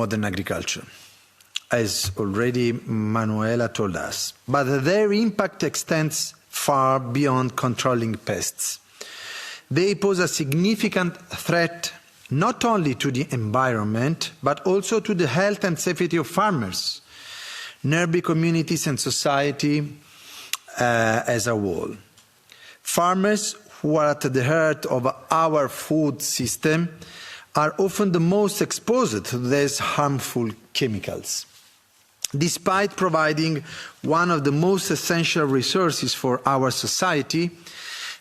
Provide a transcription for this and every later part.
modern agriculture, as already Manuela told us. But their impact extends far beyond controlling pests. They pose a significant threat not only to the environment, but also to the health and safety of farmers, nearby communities and society as a whole. Farmers, who are at the heart of our food system, are often the most exposed to these harmful chemicals. Despite providing one of the most essential resources for our society,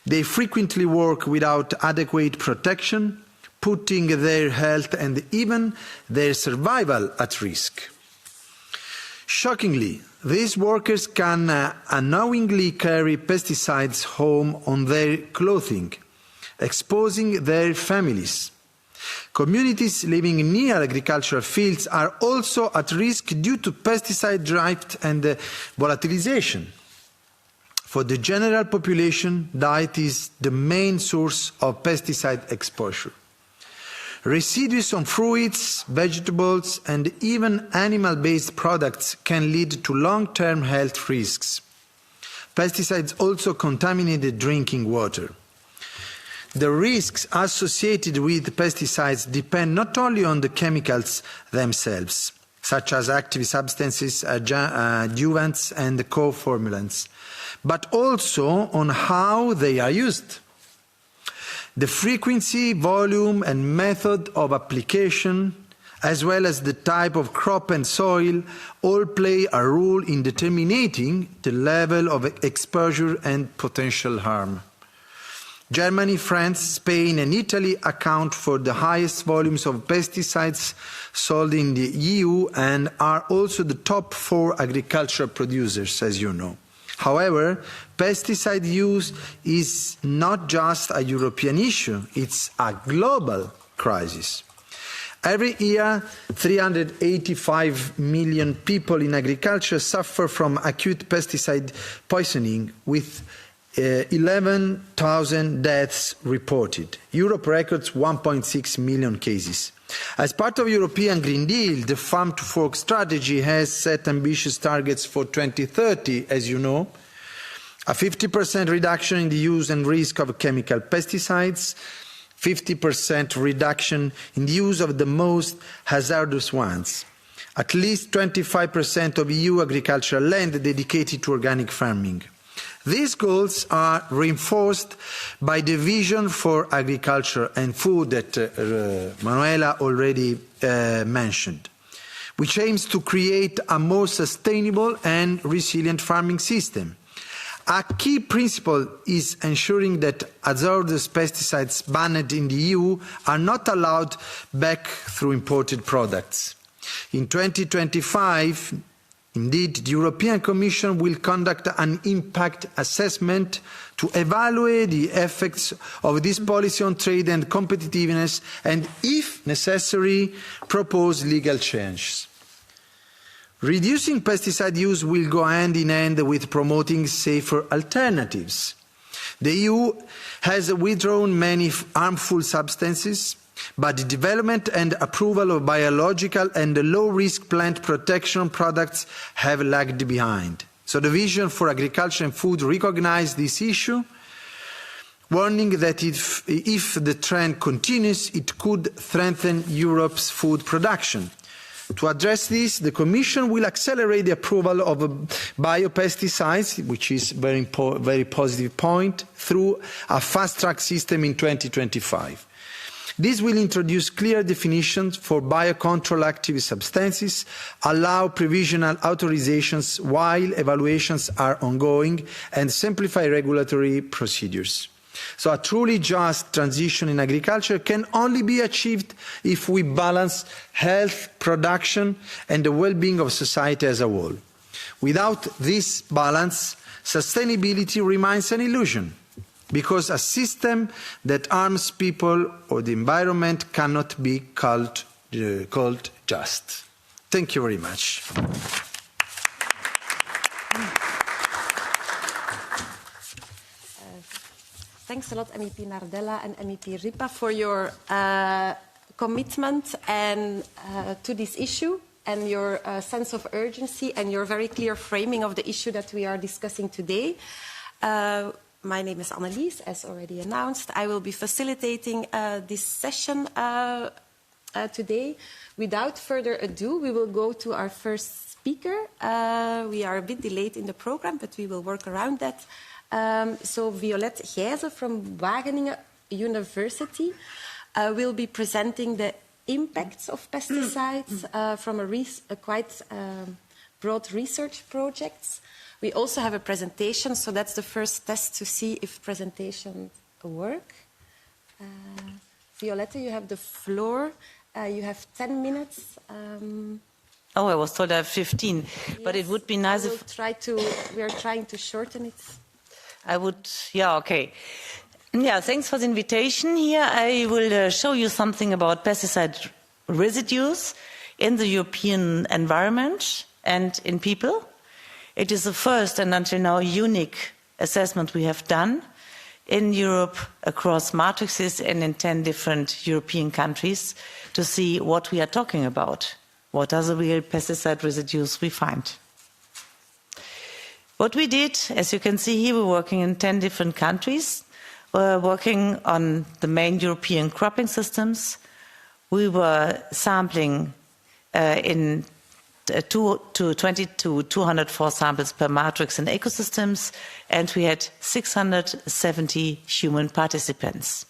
they frequently work without adequate protection, putting their health and even their survival at risk. Shockingly, these workers can unknowingly carry pesticides home on their clothing, exposing their families. Communities living near agricultural fields are also at risk due to pesticide drift and volatilization. For the general population, diet is the main source of pesticide exposure. Residues on fruits, vegetables, and even animal-based products can lead to long-term health risks. Pesticides also contaminate the drinking water. The risks associated with pesticides depend not only on the chemicals themselves, such as active substances, adjuvants, and co-formulants, but also on how they are used. The frequency, volume, and method of application, as well as the type of crop and soil, all play a role in determining the level of exposure and potential harm. Germany, France, Spain, and Italy account for the highest volumes of pesticides sold in the EU and are also the top 4 agricultural producers, as you know. However, pesticide use is not just a European issue, it's a global crisis. Every year, 385 million people in agriculture suffer from acute pesticide poisoning, with 11,000 deaths reported. Europe records 1.6 million cases. As part of European Green Deal, the Farm to Fork strategy has set ambitious targets for 2030, as you know. A 50% reduction in the use and risk of chemical pesticides, 50% reduction in the use of the most hazardous ones, at least 25% of EU agricultural land dedicated to organic farming. These goals are reinforced by the Vision for Agriculture and Food that Manuela already mentioned, which aims to create a more sustainable and resilient farming system. A key principle is ensuring that hazardous pesticides banned in the EU are not allowed back through imported products. In 2025, indeed, the European Commission will conduct an impact assessment to evaluate the effects of this policy on trade and competitiveness and, if necessary, propose legal changes. Reducing pesticide use will go hand in hand with promoting safer alternatives. The EU has withdrawn many harmful substances, but the development and approval of biological and low-risk plant protection products have lagged behind. So the Vision for Agriculture and Food recognised this issue, warning that if the trend continues, it could threaten Europe's food production. To address this, the Commission will accelerate the approval of biopesticides, which is a very positive point, through a fast-track system in 2025. This will introduce clear definitions for biocontrol active substances, allow provisional authorizations while evaluations are ongoing, and simplify regulatory procedures. So a truly just transition in agriculture can only be achieved if we balance health, production, and the well-being of society as a whole. Without this balance, sustainability remains an illusion, because a system that harms people or the environment cannot be called just. Thank you very much. Thanks a lot, MEP Nardella and MEP Ripa, for your commitment and to this issue and your sense of urgency and your very clear framing of the issue that we are discussing today. My name is Annelies, as already announced. I will be facilitating this session today. Without further ado, we will go to our first speaker. We are a bit delayed in the program, but we will work around that. So Violette Gijzen from Wageningen University will be presenting the impacts of pesticides from a quite broad research projects. We also have a presentation, so that's the first test to see if presentations work. Violette, you have the floor. You have 10 minutes. Oh, I was told I have 15, yes, but it would be nice if... We are trying to shorten it. Okay. Yeah, thanks for the invitation here. I will show you something about pesticide residues in the European environment and in people. It is the first and until now unique assessment we have done in Europe across matrices and in 10 different European countries to see what we are talking about. What are the real pesticide residues we find? What we did, as you can see here, we're working in 10 different countries. We're working on the main European cropping systems. We were sampling in 20 to 204 samples per matrix in ecosystems, and we had 670 human participants.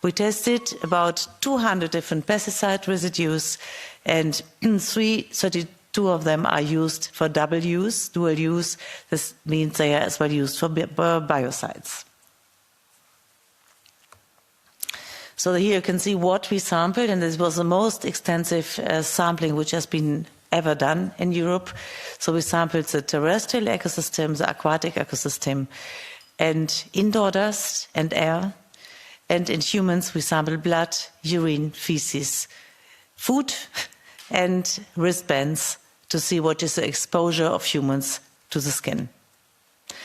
We tested about 200 different pesticide residues, and 32 of them are used for dual use. This means they are as well used for biocides. So here you can see what we sampled, and this was the most extensive sampling which has been ever done in Europe. So we sampled the terrestrial ecosystem, the aquatic ecosystem, and indoor dust and air. And in humans, we sampled blood, urine, feces, food, and wristbands to see what is the exposure of humans to the skin.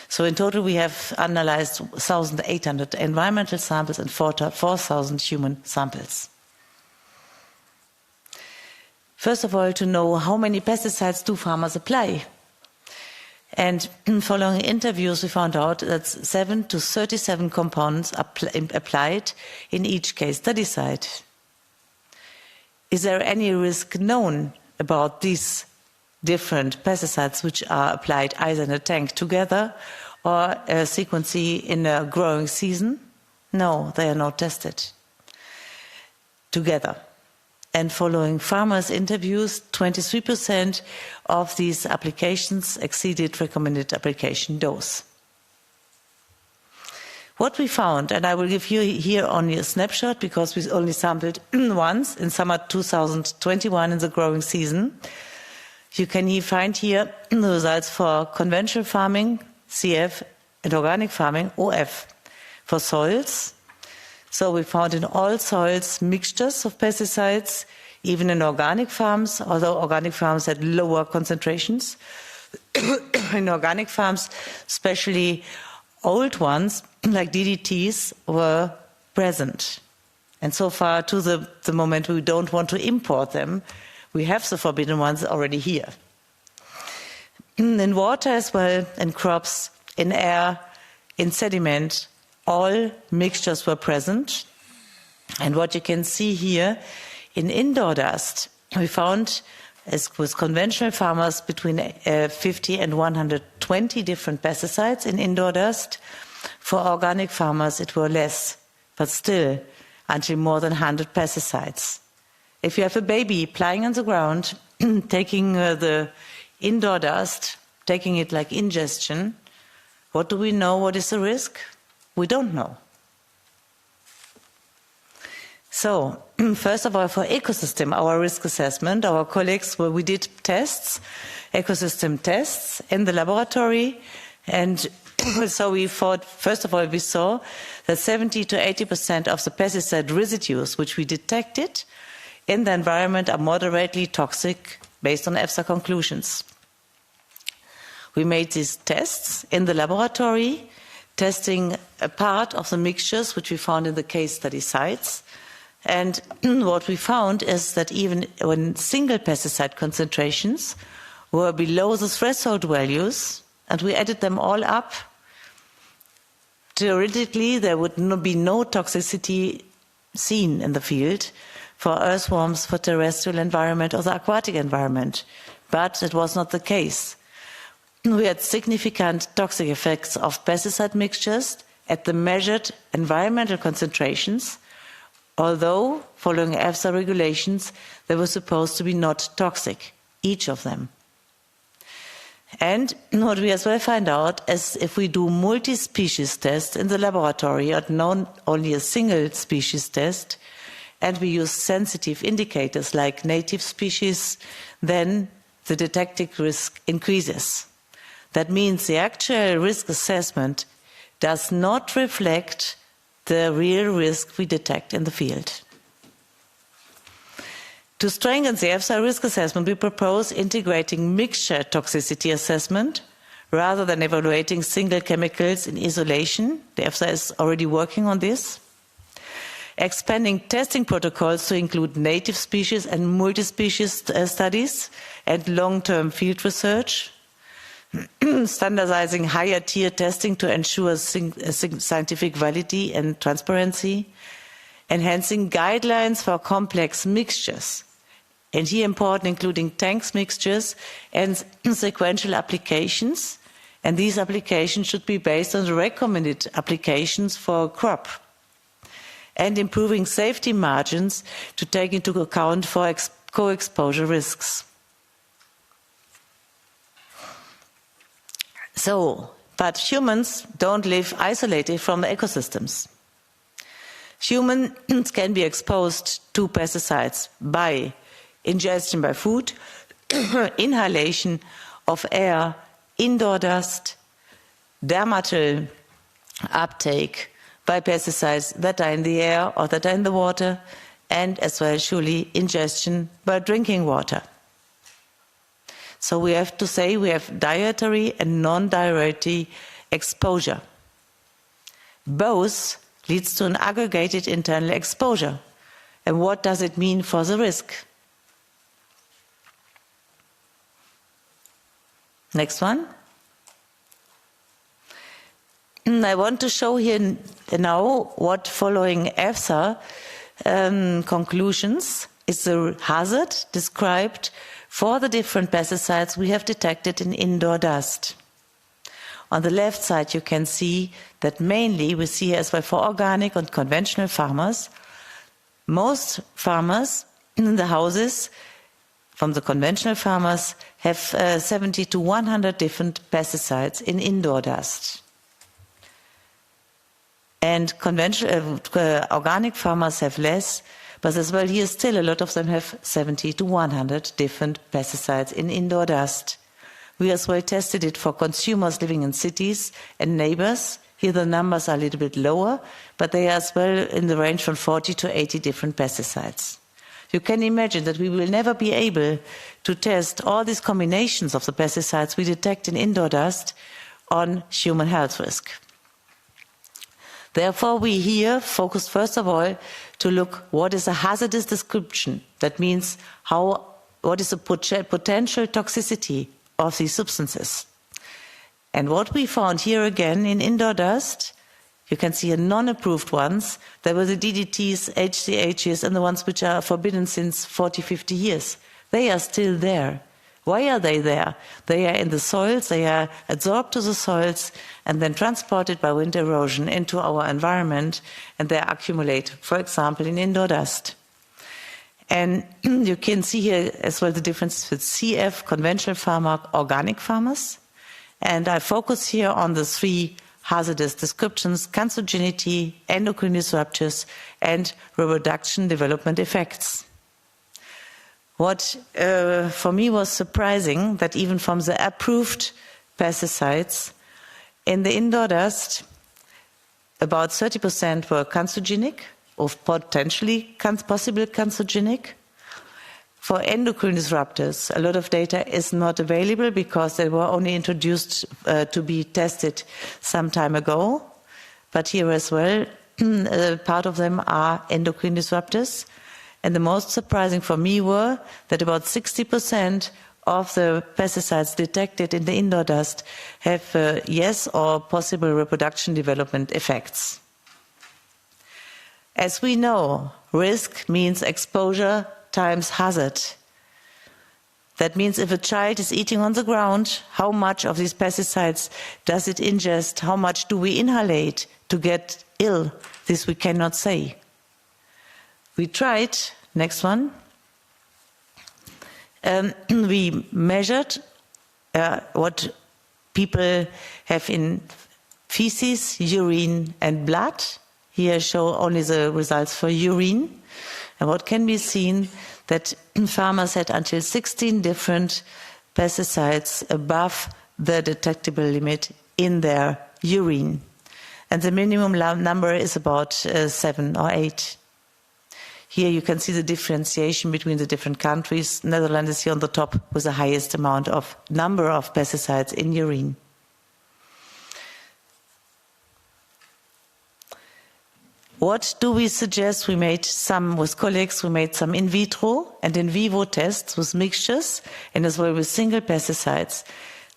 So in total, we have analyzed 1,800 environmental samples and 4,000 human samples. First of all, to know how many pesticides do farmers apply. And following interviews, we found out that 7 to 37 compounds are applied in each case study site. Is there any risk known about these different pesticides which are applied either in a tank together or sequentially in a growing season? No, they are not tested together. And following farmers' interviews, 23% of these applications exceeded recommended application dose. What we found, and I will give you here only a snapshot because we only sampled once in summer 2021 in the growing season. You can find here the results for conventional farming, CF, and organic farming, OF, for soils. So we found in all soils mixtures of pesticides, even in organic farms, although organic farms had lower concentrations. In organic farms, especially old ones, like DDTs, were present. And so far, to the moment, we don't want to import them. We have the forbidden ones already here. In water as well, in crops, in air, in sediment, all mixtures were present. And what you can see here, in indoor dust, we found, as with conventional farmers, between 50 and 120 different pesticides in indoor dust. For organic farmers, it were less, but still, until more than 100 pesticides. If you have a baby playing on the ground, taking the indoor dust, taking it like ingestion, what do we know? What is the risk? We don't know. So, first of all, for ecosystem, our risk assessment, our colleagues, we did tests, ecosystem tests in the laboratory, and so we thought, first of all, we saw that 70 to 80% of the pesticide residues which we detected in the environment are moderately toxic based on EFSA conclusions. We made these tests in the laboratory, testing a part of the mixtures which we found in the case study sites. And what we found is that even when single pesticide concentrations were below the threshold values, and we added them all up, theoretically there would be no toxicity seen in the field for earthworms, for terrestrial environment or the aquatic environment. But it was not the case. We had significant toxic effects of pesticide mixtures at the measured environmental concentrations, although, following EFSA regulations, they were supposed to be not toxic, each of them. And what we as well find out is if we do multi-species tests in the laboratory, or not only a single species test, and we use sensitive indicators like native species, then the detected risk increases. That means the actual risk assessment does not reflect the real risk we detect in the field. To strengthen the EFSA risk assessment, we propose integrating mixture toxicity assessment rather than evaluating single chemicals in isolation. The EFSA is already working on this. Expanding testing protocols to include native species and multi-species studies and long-term field research. Standardizing higher tier testing to ensure scientific validity and transparency. Enhancing guidelines for complex mixtures, and here important including tanks mixtures and sequential applications, and these applications should be based on the recommended applications for a crop. And improving safety margins to take into account for co-exposure risks. But humans don't live isolated from the ecosystems. Humans can be exposed to pesticides by ingestion by food, inhalation of air, indoor dust, dermatal uptake by pesticides that are in the air or that are in the water, and as well surely ingestion by drinking water. So we have to say we have dietary and non-dietary exposure. Both leads to an aggregated internal exposure. And what does it mean for the risk? Next one. I want to show here now what, following EFSA conclusions, is the hazard described for the different pesticides we have detected in indoor dust. On the left side, you can see that mainly we see as well for organic and conventional farmers. Most farmers in the houses from the conventional farmers have 70 to 100 different pesticides in indoor dust. And conventional organic farmers have less, but as well here still a lot of them have 70 to 100 different pesticides in indoor dust. We as well tested it for consumers living in cities and neighbors. Here the numbers are a little bit lower, but they are as well in the range from 40 to 80 different pesticides. You can imagine that we will never be able to test all these combinations of the pesticides we detect in indoor dust on human health risk. Therefore, we here focus first of all to look what is a hazardous description. That means what is the potential toxicity of these substances. And what we found here again in indoor dust, you can see non-approved ones. There were the DDTs, HCHs, and the ones which are forbidden since 40, 50 years. They are still there. Why are they there? They are in the soils, they are absorbed to the soils, and then transported by wind erosion into our environment, and they accumulate, for example, in indoor dust. And you can see here as well the difference with CF, conventional farmer, organic farmers. And I focus here on the three hazardous descriptions: cancerogenity, endocrine disruptors, and reproduction development effects. What for me was surprising, that even from the approved pesticides, in the indoor dust, about 30% were cancerogenic, or potentially possible cancerogenic. For endocrine disruptors, a lot of data is not available because they were only introduced to be tested some time ago. But here as well, part of them are endocrine disruptors. And the most surprising for me were that about 60% of the pesticides detected in the indoor dust have yes or possible reproduction development effects. As we know, risk means exposure times hazard. That means if a child is eating on the ground, how much of these pesticides does it ingest? How much do we inhalate to get ill? This we cannot say. We tried, next one. We measured what people have in feces, urine and blood. Here I show only the results for urine. And what can be seen that farmers had until 16 different pesticides above the detectable limit in their urine. And the minimum number is about 7 or 8. Here you can see the differentiation between the different countries. Netherlands is here on the top with the highest amount of number of pesticides in urine. What do we suggest? We made some, with colleagues, we made some in vitro and in vivo tests with mixtures and as well with single pesticides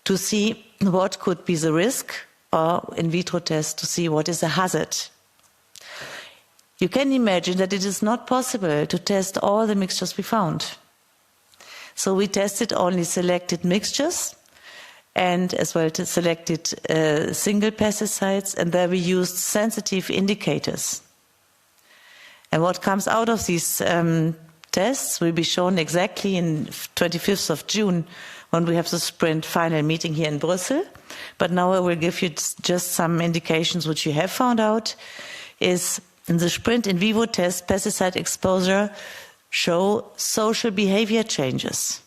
to see what could be the risk, or in vitro tests to see what is the hazard. You can imagine that it is not possible to test all the mixtures we found. So we tested only selected mixtures and as well as selected single pesticides, and there we used sensitive indicators. And what comes out of these tests will be shown exactly in 25th of June when we have the sprint final meeting here in Brussels. But now I will give you just some indications which you have found out. Is in the sprint in vivo test, pesticide exposure show social behavior changes.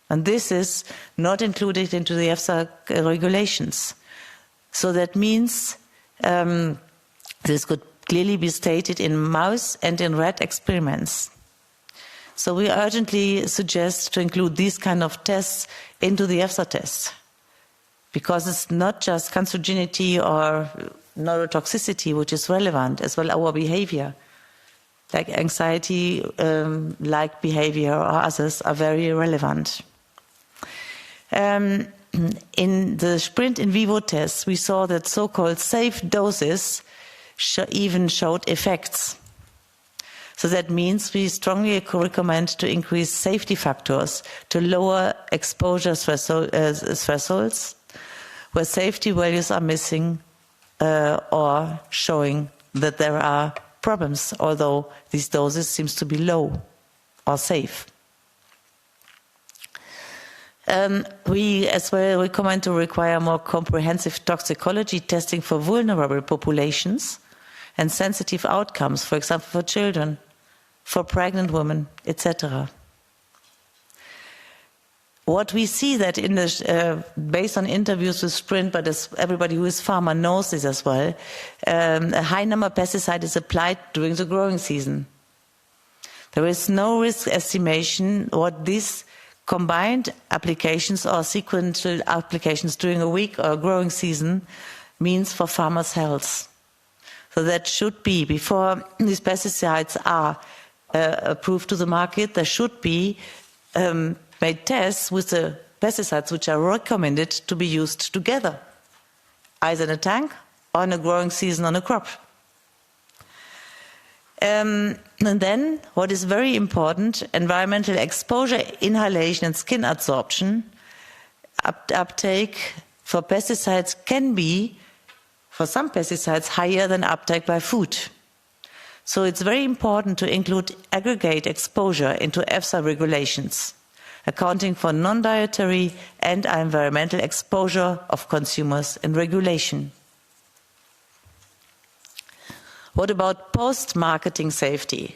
And this is not included into the EFSA regulations. So that means this could clearly be stated in mouse and in rat experiments. So we urgently suggest to include these kind of tests into the EFSA tests, because it's not just cancerogenity or neurotoxicity which is relevant, as well our behavior, like anxiety, like behavior or others are very relevant. In the sprint in vivo tests, we saw that so-called safe doses even showed effects. So that means we strongly recommend to increase safety factors to lower exposure thresholds where safety values are missing or showing that there are problems, although these doses seems to be low or safe. We as well recommend to require more comprehensive toxicology testing for vulnerable populations and sensitive outcomes, for example, for children, for pregnant women, etc. What we see that in the, based on interviews with Sprint, but as everybody who is farmer knows this as well, a high number of pesticide is applied during the growing season. There is no risk estimation what these combined applications or sequential applications during a week or a growing season means for farmers' health. So that should be, before these pesticides are approved to the market, there should be made tests with the pesticides which are recommended to be used together, either in a tank or in a growing season on a crop. And then, what is very important, environmental exposure, inhalation and skin absorption, uptake for pesticides can be, for some pesticides, higher than uptake by food. So it's very important to include aggregate exposure into EFSA regulations, accounting for non-dietary and environmental exposure of consumers in regulation. What about post-marketing safety?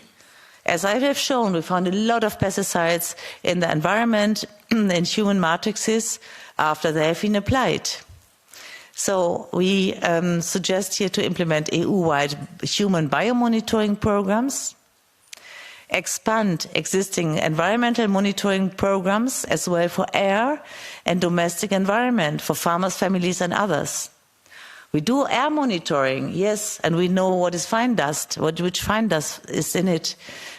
As I have shown, we found a lot of pesticides in the environment, in human matrices, after they have been applied. So we suggest here to implement EU-wide human biomonitoring programs, expand existing environmental monitoring programs as well for air and domestic environment for farmers, families and others. We do air monitoring, yes, and we know what is fine dust, which fine dust is in it.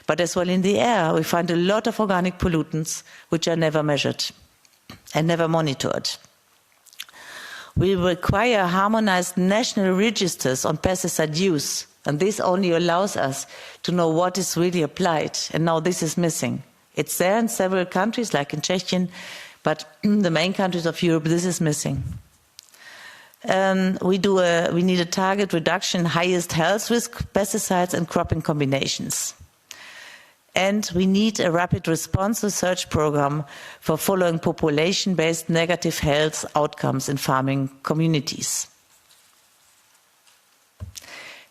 But as well in the air, we find a lot of organic pollutants which are never measured and never monitored. We require harmonized national registers on pesticide use, and this only allows us to know what is really applied, and now this is missing. It's there in several countries, like in Czechia, but in the main countries of Europe, this is missing. We need a target reduction in highest health risk pesticides and cropping combinations. And we need a rapid response research program for following population-based negative health outcomes in farming communities.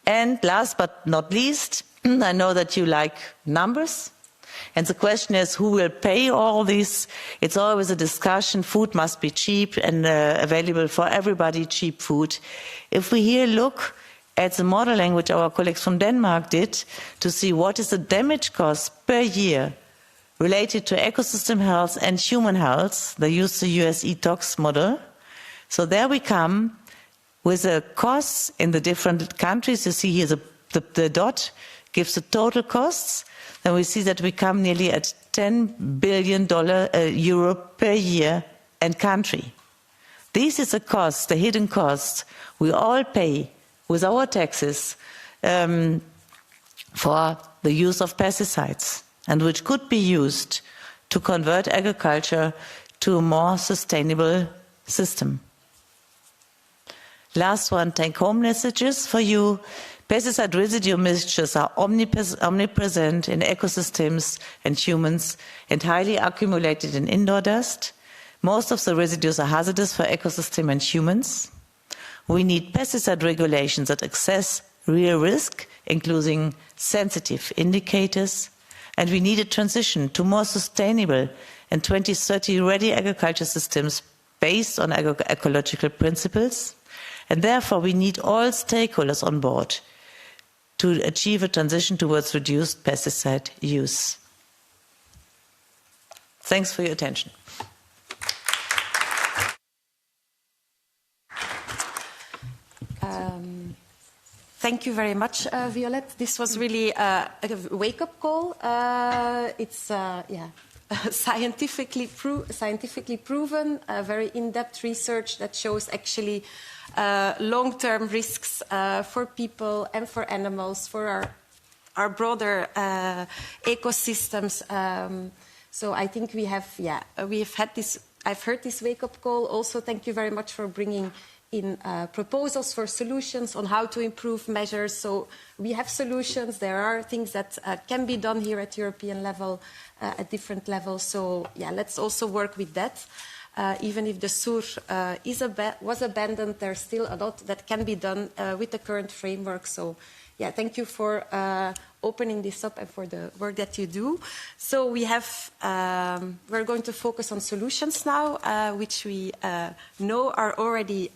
And last but not least, I know that you like numbers. And the question is, who will pay all this? It's always a discussion. Food must be cheap and available for everybody, cheap food. If we here look at the modeling which our colleagues from Denmark did to see what is the damage cost per year related to ecosystem health and human health, they use the US ETOX model. So there we come with the costs in the different countries. You see here the dot gives the total costs. Then we see that we come nearly at $10 billion euro per year and country. This is a cost, the hidden cost we all pay with our taxes for the use of pesticides, and which could be used to convert agriculture to a more sustainable system. Last one, take-home messages for you. Pesticide residue mixtures are omnipresent in ecosystems and humans and highly accumulated in indoor dust. Most of the residues are hazardous for ecosystem and humans. We need pesticide regulations that assess real risk, including sensitive indicators, and we need a transition to more sustainable and 2030 ready agriculture systems based on ecological principles. And therefore, we need all stakeholders on board to achieve a transition towards reduced pesticide use. Thanks for your attention. Thank you very much, Violette. This was really a wake-up call. It's scientifically proven, very in-depth research that shows actually long-term risks for people and for animals, for our broader ecosystems. So I think we have had this. I've heard this wake-up call. Also, thank you very much for bringing in proposals for solutions on how to improve measures. So we have solutions. There are things that can be done here at European level, at different levels. So yeah, let's also work with that. Even if the SUR was abandoned, there's still a lot that can be done with the current framework. So yeah, thank you for opening this up and for the work that you do. So we have, we're going to focus on solutions now, which we know are already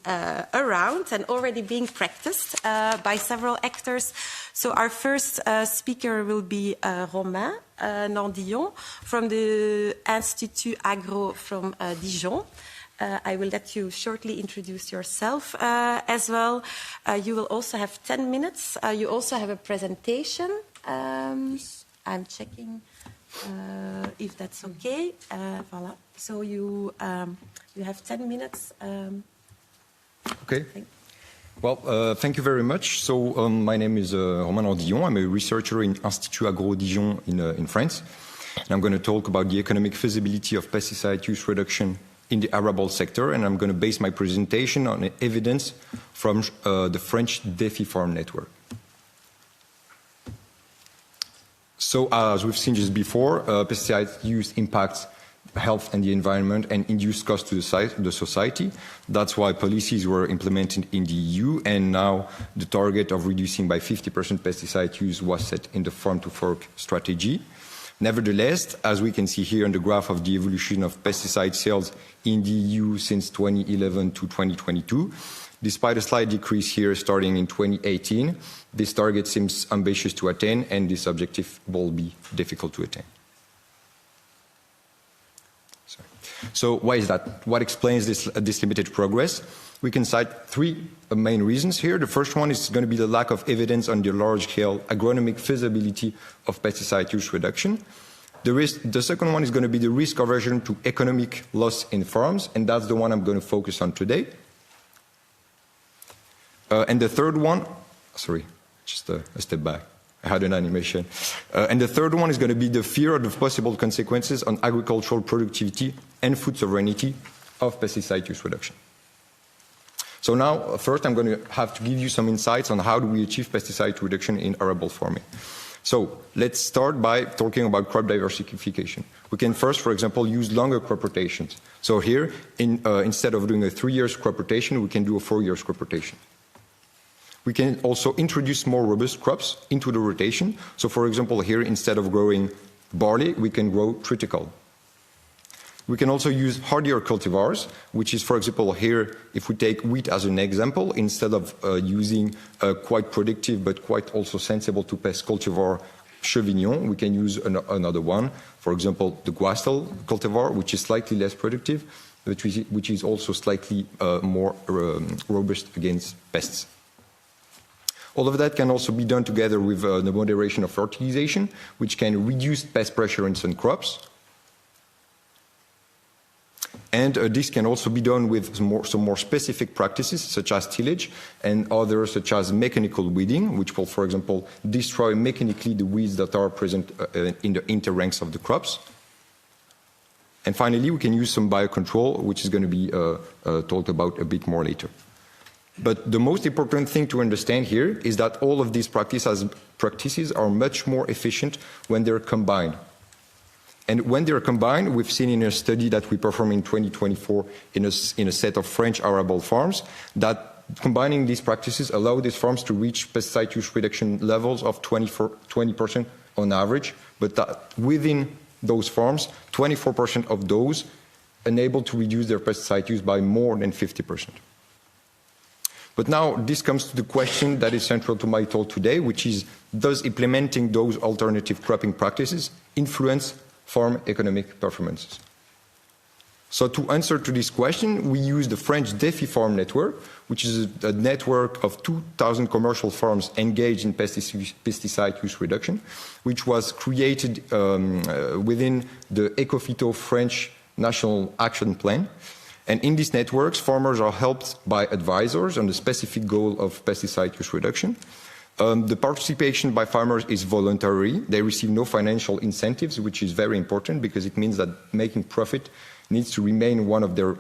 around and already being practiced by several actors. So our first speaker will be Romain Nardella from the Institut Agro from Dijon. I will let you shortly introduce yourself as well. You will also have 10 minutes. You also have a presentation. I'm checking if that's okay. Voilà. So you have 10 minutes. Okay. Well, thank you very much. So my name is Romain Nardella. I'm a researcher in Institut Agro Dijon in France. And I'm going to talk about the economic feasibility of pesticide use reduction in the arable sector, and I'm going to base my presentation on evidence from the French DEFI Farm Network. So, as we've seen just before, pesticide use impacts health and the environment and induce costs to the society. That's why policies were implemented in the EU, and now the target of reducing by 50% pesticide use was set in the farm-to-fork strategy. Nevertheless, as we can see here on the graph of the evolution of pesticide sales in the EU since 2011 to 2022, despite a slight decrease here starting in 2018, this target seems ambitious to attain, and this objective will be difficult to attain. So why is that? What explains this limited progress? We can cite three main reasons here. The first one is going to be the lack of evidence on the large-scale agronomic feasibility of pesticide use reduction. The second one is going to be the risk aversion to economic loss in farms, and that's the one I'm going to focus on today. And the third one, sorry, just a step back. I had an animation. And the third one is going to be the fear of the possible consequences on agricultural productivity and food sovereignty of pesticide use reduction. So now, first, I'm going to have to give you some insights on how do we achieve pesticide reduction in arable farming. So let's start by talking about crop diversification. We can first, for example, use longer crop rotations. So here, instead of doing a 3-year crop rotation, we can do a 4-year crop rotation. We can also introduce more robust crops into the rotation. So for example, here, instead of growing barley, we can grow triticale. We can also use hardier cultivars, which is, for example, here, if we take wheat as an example, instead of using a quite productive but quite also sensible to pest cultivar Chevignon, we can use another one, for example, the Guastel cultivar, which is slightly less productive, but which is also slightly more robust against pests. All of that can also be done together with the moderation of fertilization, which can reduce pest pressure in some crops. And this can also be done with some more specific practices, such as tillage, and others, such as mechanical weeding, which will, for example, destroy mechanically the weeds that are present in the interranks of the crops. And finally, we can use some biocontrol, which is going to be talked about a bit more later. But the most important thing to understand here is that all of these practices are much more efficient when they're combined. And when they're combined, we've seen in a study that we performed in 2024 in a set of French arable farms, that combining these practices allow these farms to reach pesticide use reduction levels of 20% on average, but that within those farms, 24% of those enabled to reduce their pesticide use by more than 50%. But now this comes to the question that is central to my talk today, which is, does implementing those alternative cropping practices influence farm economic performances? So to answer to this question, we use the French DEFI farm network, which is a network of 2,000 commercial farms engaged in pesticide use reduction, which was created within the Ecofito French National Action Plan. And in these networks, farmers are helped by advisors on the specific goal of pesticide use reduction. The participation by farmers is voluntary. They receive no financial incentives, which is very important because it means that making profit needs to remain one of their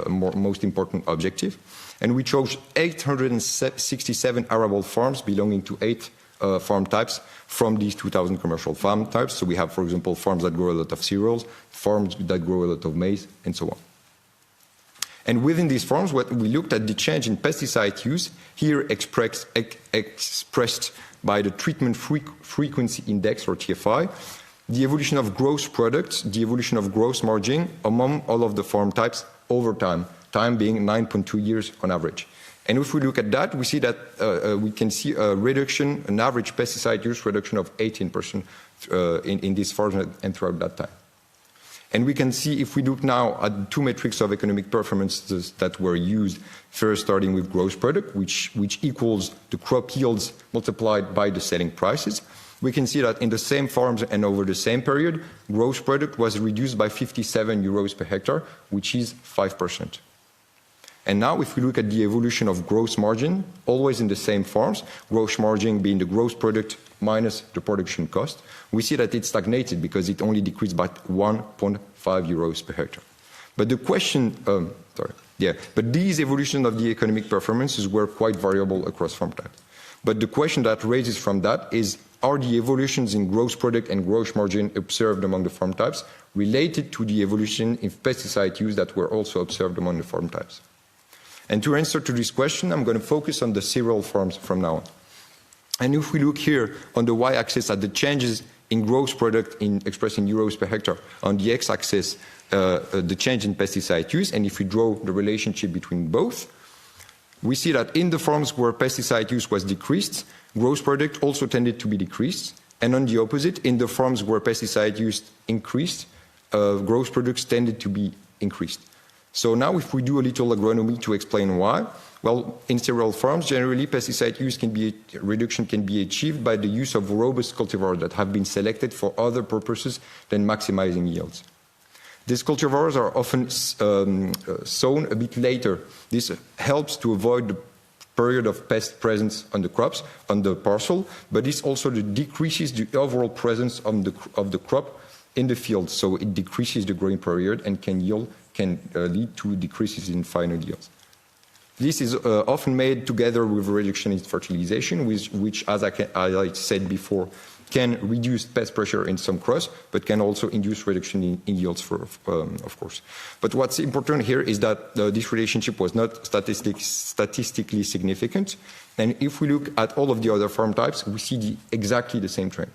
most important objectives. And we chose 867 arable farms belonging to 8 farm types from these 2,000 commercial farm types. So we have, for example, farms that grow a lot of cereals, farms that grow a lot of maize, and so on. And within these farms, we looked at the change in pesticide use, here expressed by the treatment frequency index, or TFI, the evolution of gross products, the evolution of gross margin among all of the farm types over time, time being 9.2 years on average. And if we look at that, we see that we can see a reduction, an average pesticide use reduction of 18% in these farms and throughout that time. And we can see, if we look now at 2 metrics of economic performances that were used, first starting with gross product, which equals the crop yields multiplied by the selling prices, we can see that in the same farms and over the same period, gross product was reduced by 57 euros per hectare, which is 5%. And now if we look at the evolution of gross margin, always in the same farms, gross margin being the gross product minus the production cost, we see that it stagnated because it only decreased by 1.5 euros per hectare. But the question, but these evolutions of the economic performances were quite variable across farm types. But the question that raises from that is, are the evolutions in gross product and gross margin observed among the farm types related to the evolution in pesticide use that were also observed among the farm types? And to answer to this question, I'm going to focus on the cereal farms from now on. And if we look here on the y-axis at the changes in gross product expressed in euros per hectare, on the x-axis the change in pesticide use, and if we draw the relationship between both, we see that in the farms where pesticide use was decreased, gross product also tended to be decreased, and on the opposite, in the farms where pesticide use increased, gross products tended to be increased. So now if we do a little agronomy to explain why, well, in cereal farms, generally pesticide reduction can be achieved by the use of robust cultivars that have been selected for other purposes than maximizing yields. These cultivars are often sown a bit later. This helps to avoid the period of pest presence on the crops, on the parcel, but this also decreases the overall presence of the crop in the field. So it decreases the growing period and can lead to decreases in final yields. This is often made together with a reduction in fertilization, which, as I said before, can reduce pest pressure in some crops, but can also induce reduction in yields, of course. But what's important here is that this relationship was not statistically significant. And if we look at all of the other farm types, we see exactly the same trend.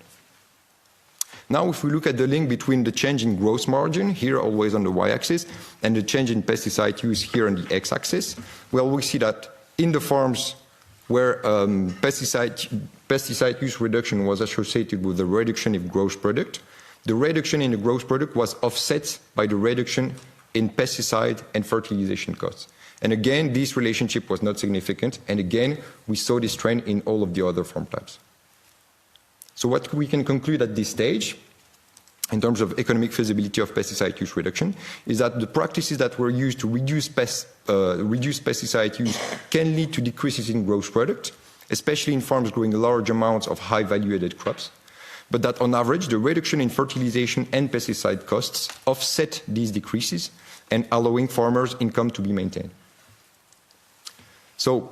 Now, if we look at the link between the change in gross margin, here always on the y-axis, and the change in pesticide use here on the x-axis, well, we see that in the farms where pesticide use reduction was associated with the reduction in gross product, the reduction in the gross product was offset by the reduction in pesticide and fertilization costs. And again, this relationship was not significant, and again, we saw this trend in all of the other farm types. So what we can conclude at this stage, in terms of economic feasibility of pesticide use reduction, is that the practices that were used to reduce pesticide use can lead to decreases in gross product, especially in farms growing large amounts of high value-added crops, but that on average, the reduction in fertilization and pesticide costs offset these decreases and allowing farmers' income to be maintained. So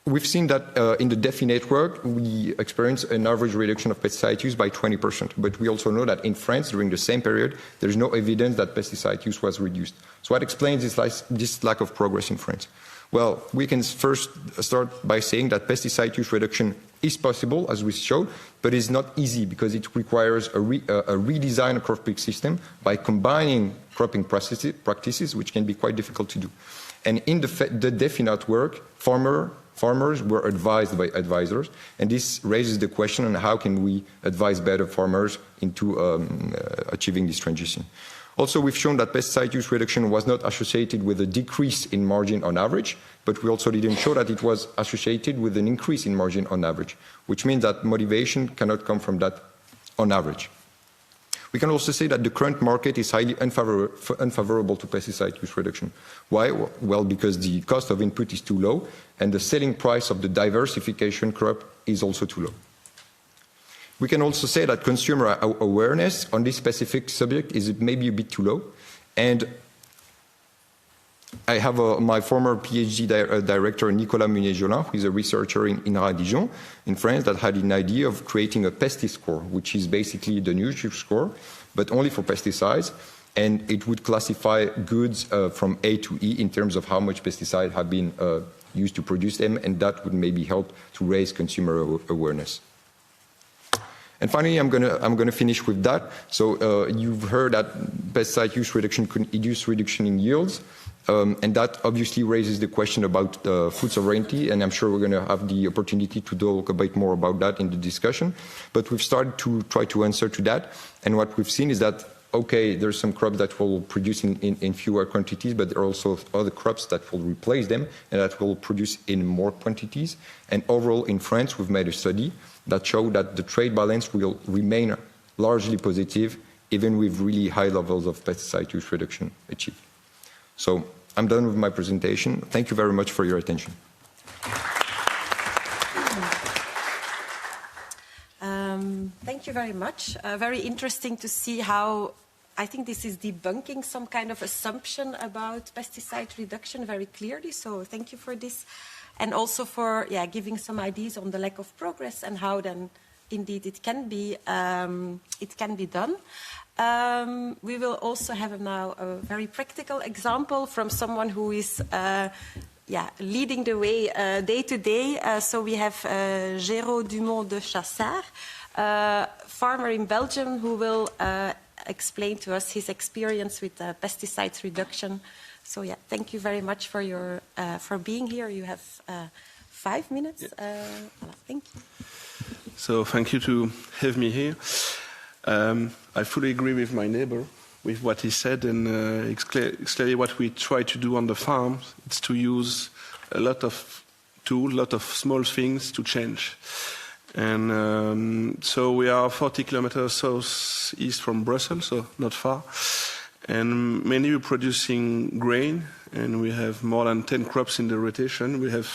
we've seen that in the DEFI network, we experience an average reduction of pesticide use by 20%. But we also know that in France, during the same period, there's no evidence that pesticide use was reduced. So what explains this lack of progress in France? Well, we can first start by saying that pesticide use reduction is possible, as we showed, but it's not easy because it requires a redesign of cropping system by combining cropping practices, which can be quite difficult to do. And in the DEFI network, farmers were advised by advisors, and this raises the question on how can we advise better farmers into achieving this transition. Also, we've shown that pesticide use reduction was not associated with a decrease in margin on average, but we also didn't show that it was associated with an increase in margin on average, which means that motivation cannot come from that on average. We can also say that the current market is highly unfavorable to pesticide use reduction. Why? Well, because the cost of input is too low, and the selling price of the diversification crop is also too low. We can also say that consumer awareness on this specific subject is maybe a bit too low. And I have my former PhD director, Nicolas Munier-Jolin, who is a researcher in Dijon, in France, that had an idea of creating a pesticide score, which is basically the nutrient score, but only for pesticides. And it would classify goods from A to E in terms of how much pesticide have been used to produce them, and that would maybe help to raise consumer awareness. And finally, I'm gonna finish with that. So you've heard that pesticide use reduction could induce reduction in yields, and that obviously raises the question about food sovereignty, and I'm sure we're gonna have the opportunity to talk a bit more about that in the discussion. But we've started to try to answer to that, and what we've seen is that, okay, there's some crops that will produce in fewer quantities, but there are also other crops that will replace them and that will produce in more quantities. And overall, in France, we've made a study that showed that the trade balance will remain largely positive, even with really high levels of pesticide use reduction achieved. So I'm done with my presentation. Thank you very much for your attention. Thank you very much. Very interesting to see how, I think this is debunking some kind of assumption about pesticide reduction very clearly. So thank you for this. And also for giving some ideas on the lack of progress and how then indeed it can be done. We will also have now a very practical example from someone who is leading the way day to day. So we have Géraud Dumont de Chassard, farmer in Belgium, who will explain to us his experience with pesticides reduction. So thank you very much for your for being here. You have 5 minutes. Thank you. So thank you to have me here. I fully agree with my neighbor. with what he said, and it's clearly what we try to do on the farm. It's to use a lot of tools, a lot of small things to change. And so we are 40 kilometers southeast from Brussels, so not far. And mainly we're producing grain, and we have more than 10 crops in the rotation. We have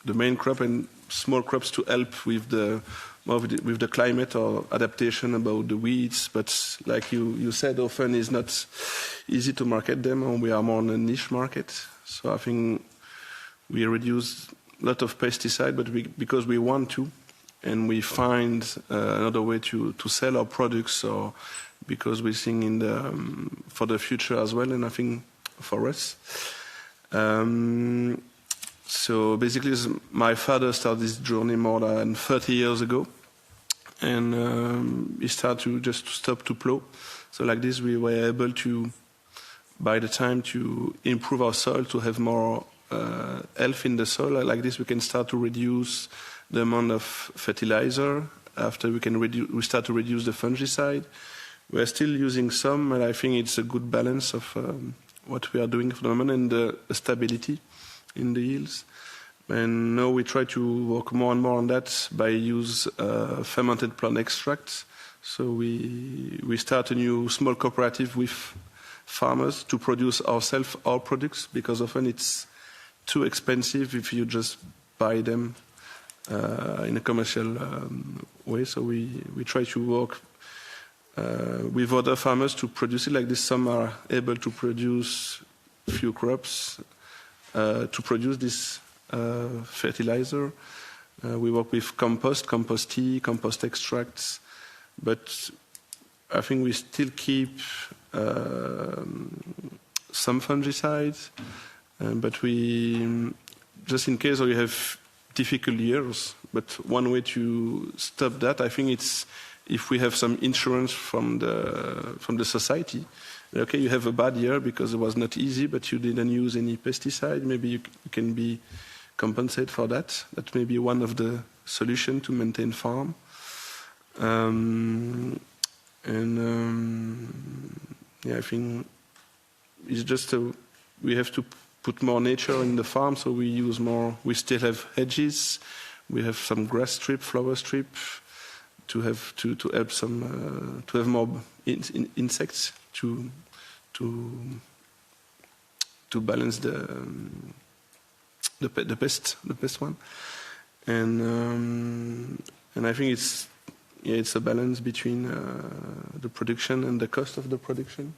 the main crop and small crops to help with the climate or adaptation about the weeds. But like you said, often it's not easy to market them, and we are more on a niche market. So I think we reduce a lot of pesticide, but because we want to, and we find another way to sell our products, or because we think for the future as well, and I think for us. So basically, my father started this journey more than 30 years ago, and he started to just stop to plow. So like this, we were able to, by the time, to improve our soil, to have more health in the soil. Like this, we can start to reduce the amount of fertilizer. After we start to reduce the fungicide. We are still using some, and I think it's a good balance of what we are doing for the moment and the stability in the yields. And now we try to work more and more on that by use fermented plant extracts. So we start a new small cooperative with farmers to produce ourselves our products, because often it's too expensive if you just buy them in a commercial way. So we try to work with other farmers to produce it like this. Some are able to produce few crops to produce this fertilizer. We work with compost tea, compost extracts, but I think we still keep some fungicides, but we, just in case we have difficult years, but one way to stop that, I think it's if we have some insurance from the society. Okay, you have a bad year because it was not easy, but you didn't use any pesticide. Maybe you can be compensated for that. That may be one of the solutions to maintain farm. I think it's just we have to put more nature in the farm, so we use more. We still have hedges. We have some grass strip, flower strip, to have to help some to have more insects to balance the pest one, and I think it's a balance between the production and the cost of the production,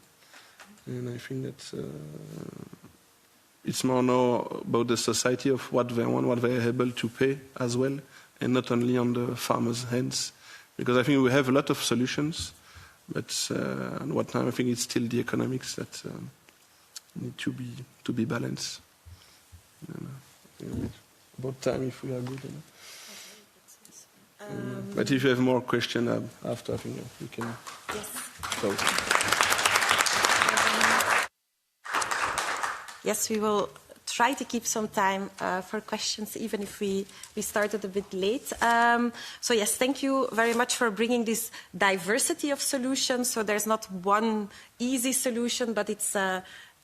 and I think that it's more now about the society of what they want, what they are able to pay as well, and not only on the farmers' hands. Because I think we have a lot of solutions, but at what time I think it's still the economics that need to be balanced. About time, if we are good. But if you have more questions after, I think we can. Yes. Go. Yes, we will try to keep some time for questions, even if we started a bit late. So yes, thank you very much for bringing this diversity of solutions. So there's not one easy solution, but it's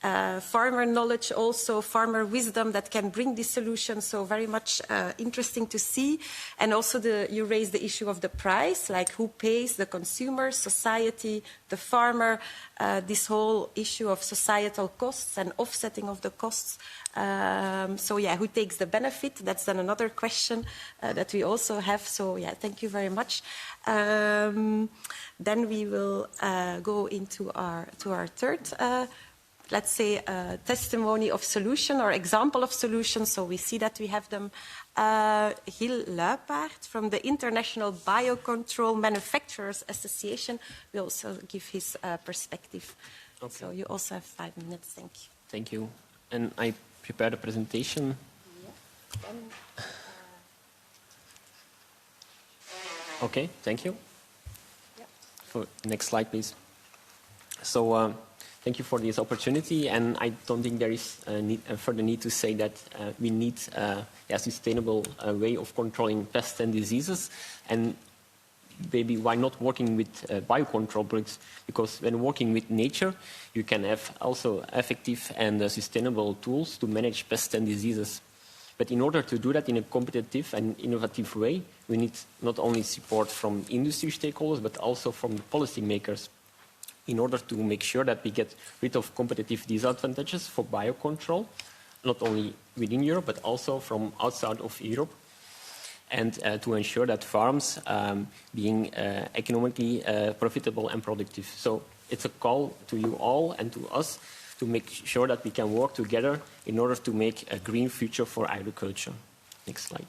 farmer knowledge, also farmer wisdom that can bring this solution. So very much interesting to see. And also you raised the issue of the price, like who pays, the consumer, society, the farmer, this whole issue of societal costs and offsetting of the costs. So yeah, who takes the benefit? That's then another question that we also have. So yeah, thank you very much. Then we will go into our third let's say, testimony of solution or example of solution. So we see that we have them. Gil Luipaert from the International Biocontrol Manufacturers Association will also give his perspective. Okay. So you also have 5 minutes. Thank you. Thank you. And I prepared a presentation. Yeah. Okay, thank you. Yeah. For next slide, please. So. Thank you for this opportunity, and I don't think there is a further need to say that we need a sustainable way of controlling pests and diseases. And maybe why not working with biocontrol products? Because when working with nature, you can have also effective and sustainable tools to manage pests and diseases. But in order to do that in a competitive and innovative way, we need not only support from industry stakeholders, but also from the policymakers, in order to make sure that we get rid of competitive disadvantages for biocontrol, not only within Europe, but also from outside of Europe, and to ensure that farms being economically profitable and productive. So it's a call to you all and to us to make sure that we can work together in order to make a green future for agriculture. Next slide.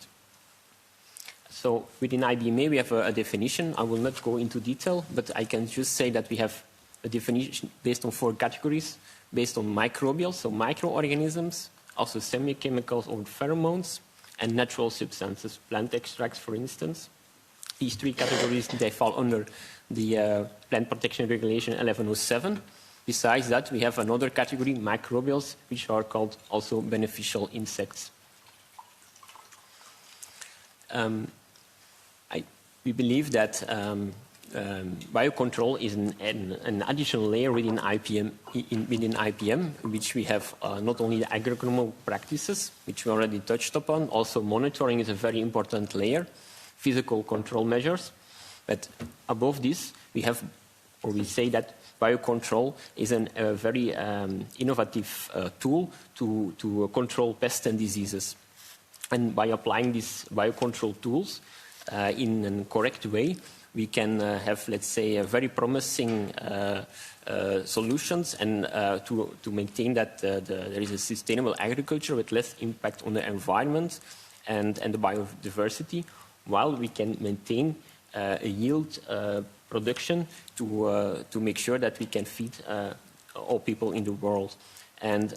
So within IBMA, we have a definition. I will not go into detail, but I can just say that we have a definition based on 4 categories, based on microbials, so microorganisms, also semi-chemicals or pheromones, and natural substances, plant extracts, for instance. These 3 categories, they fall under the Plant Protection Regulation 1107. Besides that, we have another category, microbials, which are called also beneficial insects. We believe that biocontrol is an additional layer within IPM, which we have not only the agronomical practices, which we already touched upon, also monitoring is a very important layer, physical control measures. But above this, we have, or we say that biocontrol is a very innovative tool to control pests and diseases. And by applying these biocontrol tools in a correct way, we can have, let's say, a very promising solutions and to maintain that there is a sustainable agriculture with less impact on the environment and the biodiversity, while we can maintain a yield production to make sure that we can feed all people in the world. And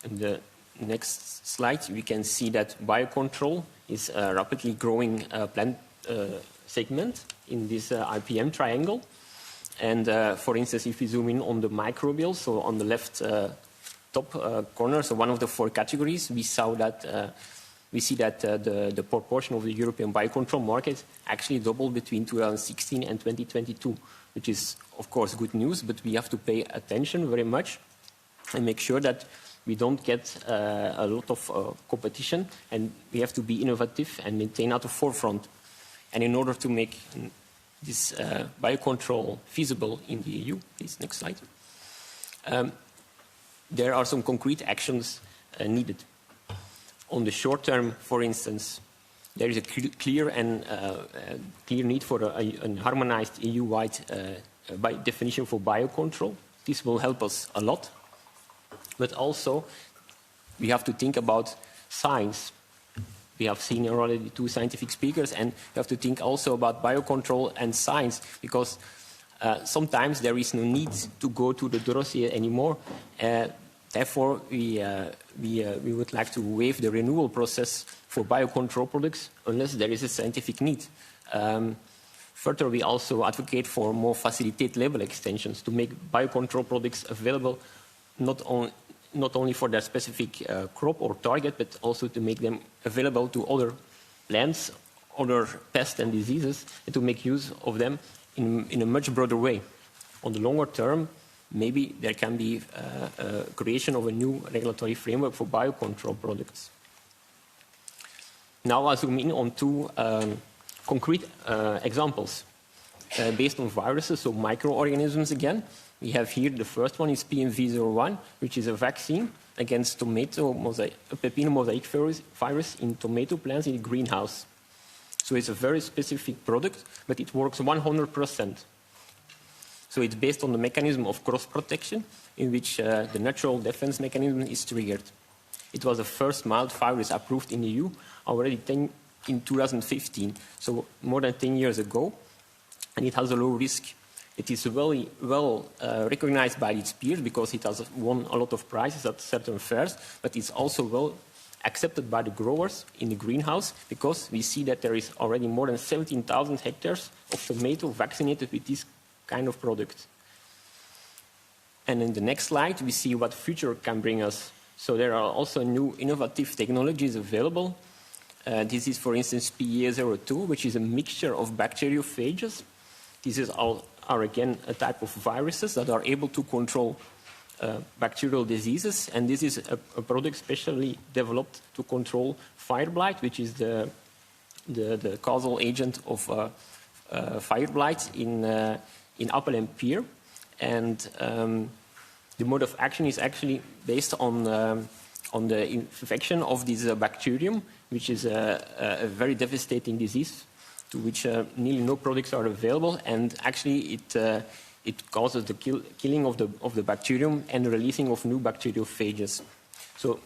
in the next slide, we can see that biocontrol is a rapidly growing plant segment in this IPM triangle. And for instance, if we zoom in on the microbials, so on the left top corner, so one of the 4 categories, we see that the proportion of the European biocontrol market actually doubled between 2016 and 2022, which is, of course, good news, but we have to pay attention very much and make sure that we don't get a lot of competition, and we have to be innovative and maintain at the forefront. And in order to make this biocontrol feasible in the EU, please, next slide, there are some concrete actions needed. On the short term, for instance, there is a clear need for a harmonized EU-wide definition for biocontrol. This will help us a lot. But also, we have to think about science. We have seen already 2 scientific speakers, and we have to think also about biocontrol and science, because sometimes there is no need to go to the dossier anymore. Therefore, we would like to waive the renewal process for biocontrol products unless there is a scientific need. Further, we also advocate for more facilitate label extensions to make biocontrol products available not only for their specific crop or target, but also to make them available to other plants, other pests and diseases, and to make use of them in a much broader way. On the longer term, maybe there can be creation of a new regulatory framework for biocontrol products. Now I'll zoom in on 2 concrete examples based on viruses, so microorganisms again. We have here the first one is PMV01, which is a vaccine against pepino mosaic virus in tomato plants in a greenhouse. So it's a very specific product, but it works 100%. So it's based on the mechanism of cross-protection, in which the natural defense mechanism is triggered. It was the first mild virus approved in the EU already in 2015, so more than 10 years ago, and it has a low risk. It is well recognized by its peers because it has won a lot of prizes at certain fairs, but it's also well accepted by the growers in the greenhouse because we see that there is already more than 17,000 hectares of tomato vaccinated with this kind of product. And in the next slide, we see what future can bring us. So there are also new innovative technologies available This is, for instance, PA02, which is a mixture of bacteriophages. These are again a type of viruses that are able to control bacterial diseases, and this is a product specially developed to control fire blight, which is the causal agent of fire blight in apple and pear. And the mode of action is actually based on the infection of this bacterium, which is a very devastating disease to which nearly no products are available, and actually it causes the killing of the bacterium and the releasing of new bacteriophages. So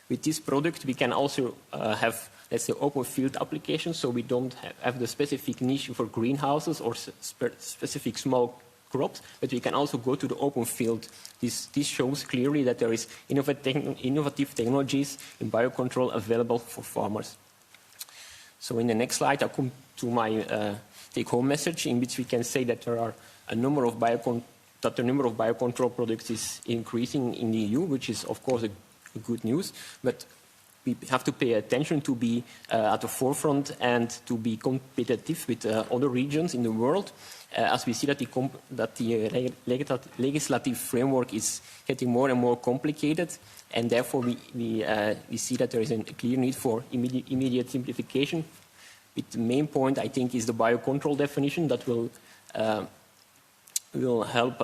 with this product, we can also have, let's say, open field applications, so we don't have the specific niche for greenhouses or specific small crops, but we can also go to the open field. This shows clearly that there is innovative technologies in biocontrol available for farmers. So in the next slide, I'll come to my take-home message, in which we can say that there are the number of biocontrol products is increasing in the EU, which is, of course, a good news, but we have to pay attention to be at the forefront and to be competitive with other regions in the world, as we see that the legislative framework is getting more and more complicated, and therefore we see that there is a clear need for immediate simplification. With the main point, I think, is the biocontrol definition that will help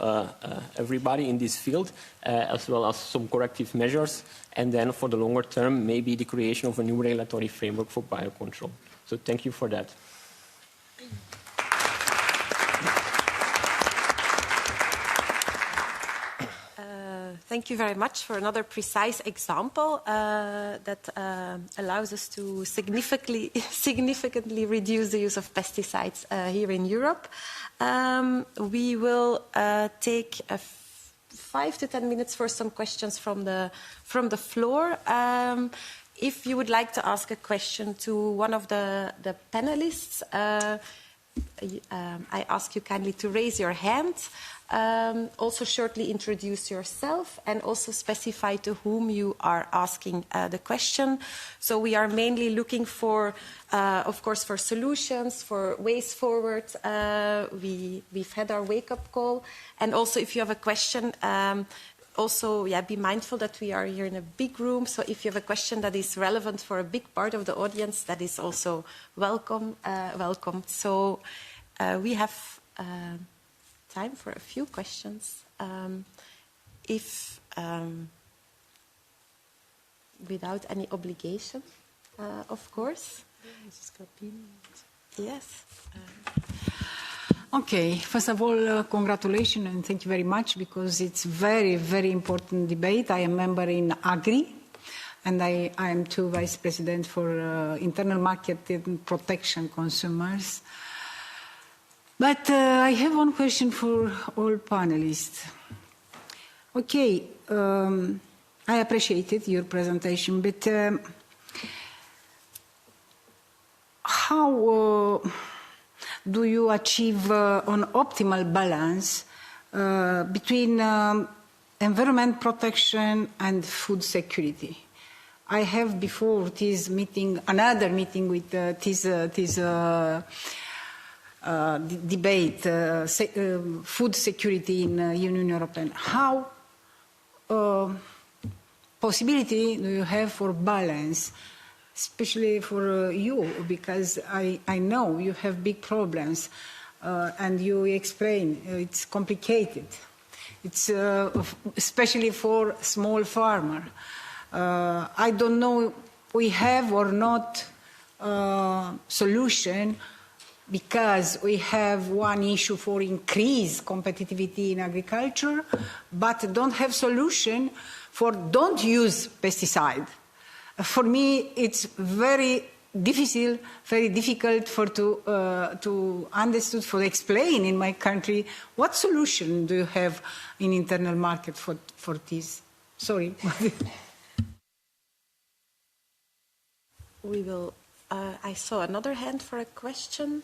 everybody in this field, as well as some corrective measures, and then for the longer term, maybe the creation of a new regulatory framework for biocontrol. So thank you for that. Thank you very much for another precise example that allows us to significantly reduce the use of pesticides here in Europe. We will take 5 to 10 minutes for some questions from the floor. If you would like to ask a question to one of the panelists, I ask you kindly to raise your hand. Also shortly introduce yourself and also specify to whom you are asking the question. So we are mainly looking for, of course, for solutions, for ways forward. We've had our wake-up call. And also if you have a question, also be mindful that we are here in a big room. So if you have a question that is relevant for a big part of the audience, that is also welcome. So we have time for a few questions. Without any obligation, of course. Yes. Okay, first of all, congratulations and thank you very much, because it's very, very important debate. I am a member in Agri, and I am too Vice President for Internal Market and Protection Consumers. But I have one question for all panelists. Okay, I appreciated your presentation, but how do you achieve an optimal balance between environment protection and food security? I have before this meeting, another meeting with this debate, food security in Union European. How possibility do you have for balance, especially for you, because I know you have big problems, and you explain it's complicated. It's especially for small farmer. I don't know we have or not solution, because we have one issue for increased competitivity in agriculture, but don't have solution for don't use pesticide. For me, it's very difficult to understand, for explain in my country, what solution do you have in internal market for this? Sorry. We will. I saw another hand for a question.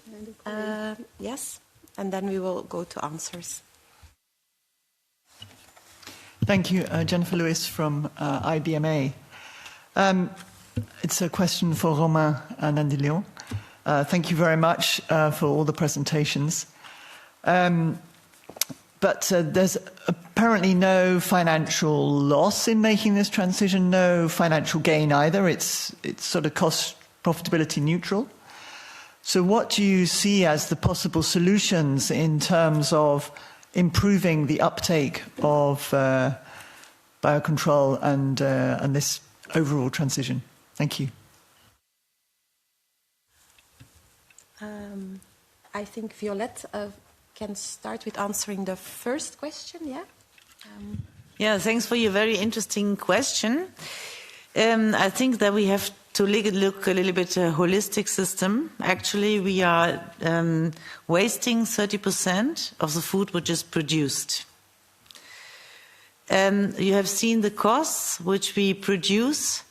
Yes, and then we will go to answers. Thank you, Jennifer Lewis from IBMA. It's a question for Romain and Nardella. Thank you very much for all the presentations. But there's apparently no financial loss in making this transition, no financial gain either. It's sort of cost profitability neutral. So what do you see as the possible solutions in terms of improving the uptake of biocontrol and this overall transition? Thank you. I think Violette can start with answering the first question, yeah? Yeah, thanks for your very interesting question. I think that we have to look a little bit at a holistic system. Actually, we are wasting 30% of the food which is produced. You have seen the costs which we produce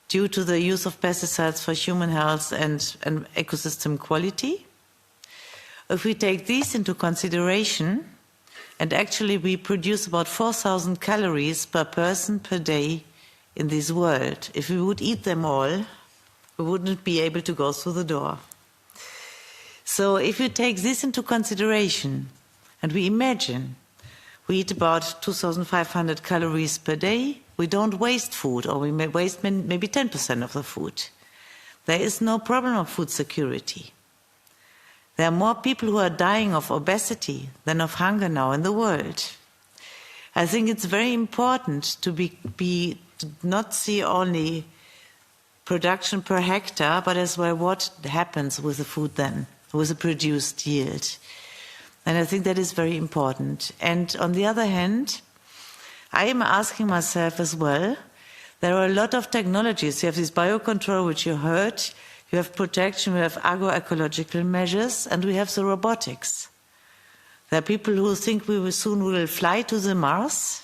due to the use of pesticides for human health and ecosystem quality. If we take these into consideration, and actually we produce about 4,000 calories per person per day in this world. If we would eat them all, we wouldn't be able to go through the door. So if you take this into consideration, and we imagine we eat about 2,500 calories per day, we don't waste food, or we may waste maybe 10% of the food. There is no problem of food security. There are more people who are dying of obesity than of hunger now in the world. I think it's very important to not see only production per hectare, but as well what happens with the food then, with the produced yield. And I think that is very important. And on the other hand, I am asking myself as well, there are a lot of technologies. You have this biocontrol, which you heard. You have protection, we have agroecological measures, and we have the robotics. There are people who think we will soon fly to the Mars,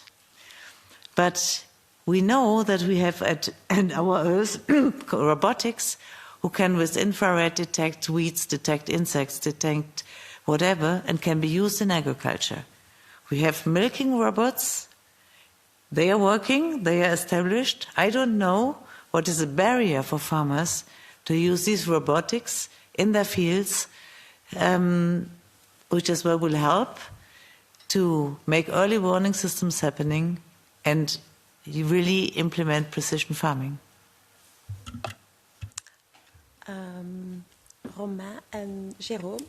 but we know that we have at our Earth robotics who can with infrared detect weeds, detect insects, detect whatever, and can be used in agriculture. We have milking robots. They are working, they are established. I don't know what is a barrier for farmers to use these robotics in their fields, which as well will help to make early warning systems happening and really implement precision farming. Romain and Jérôme,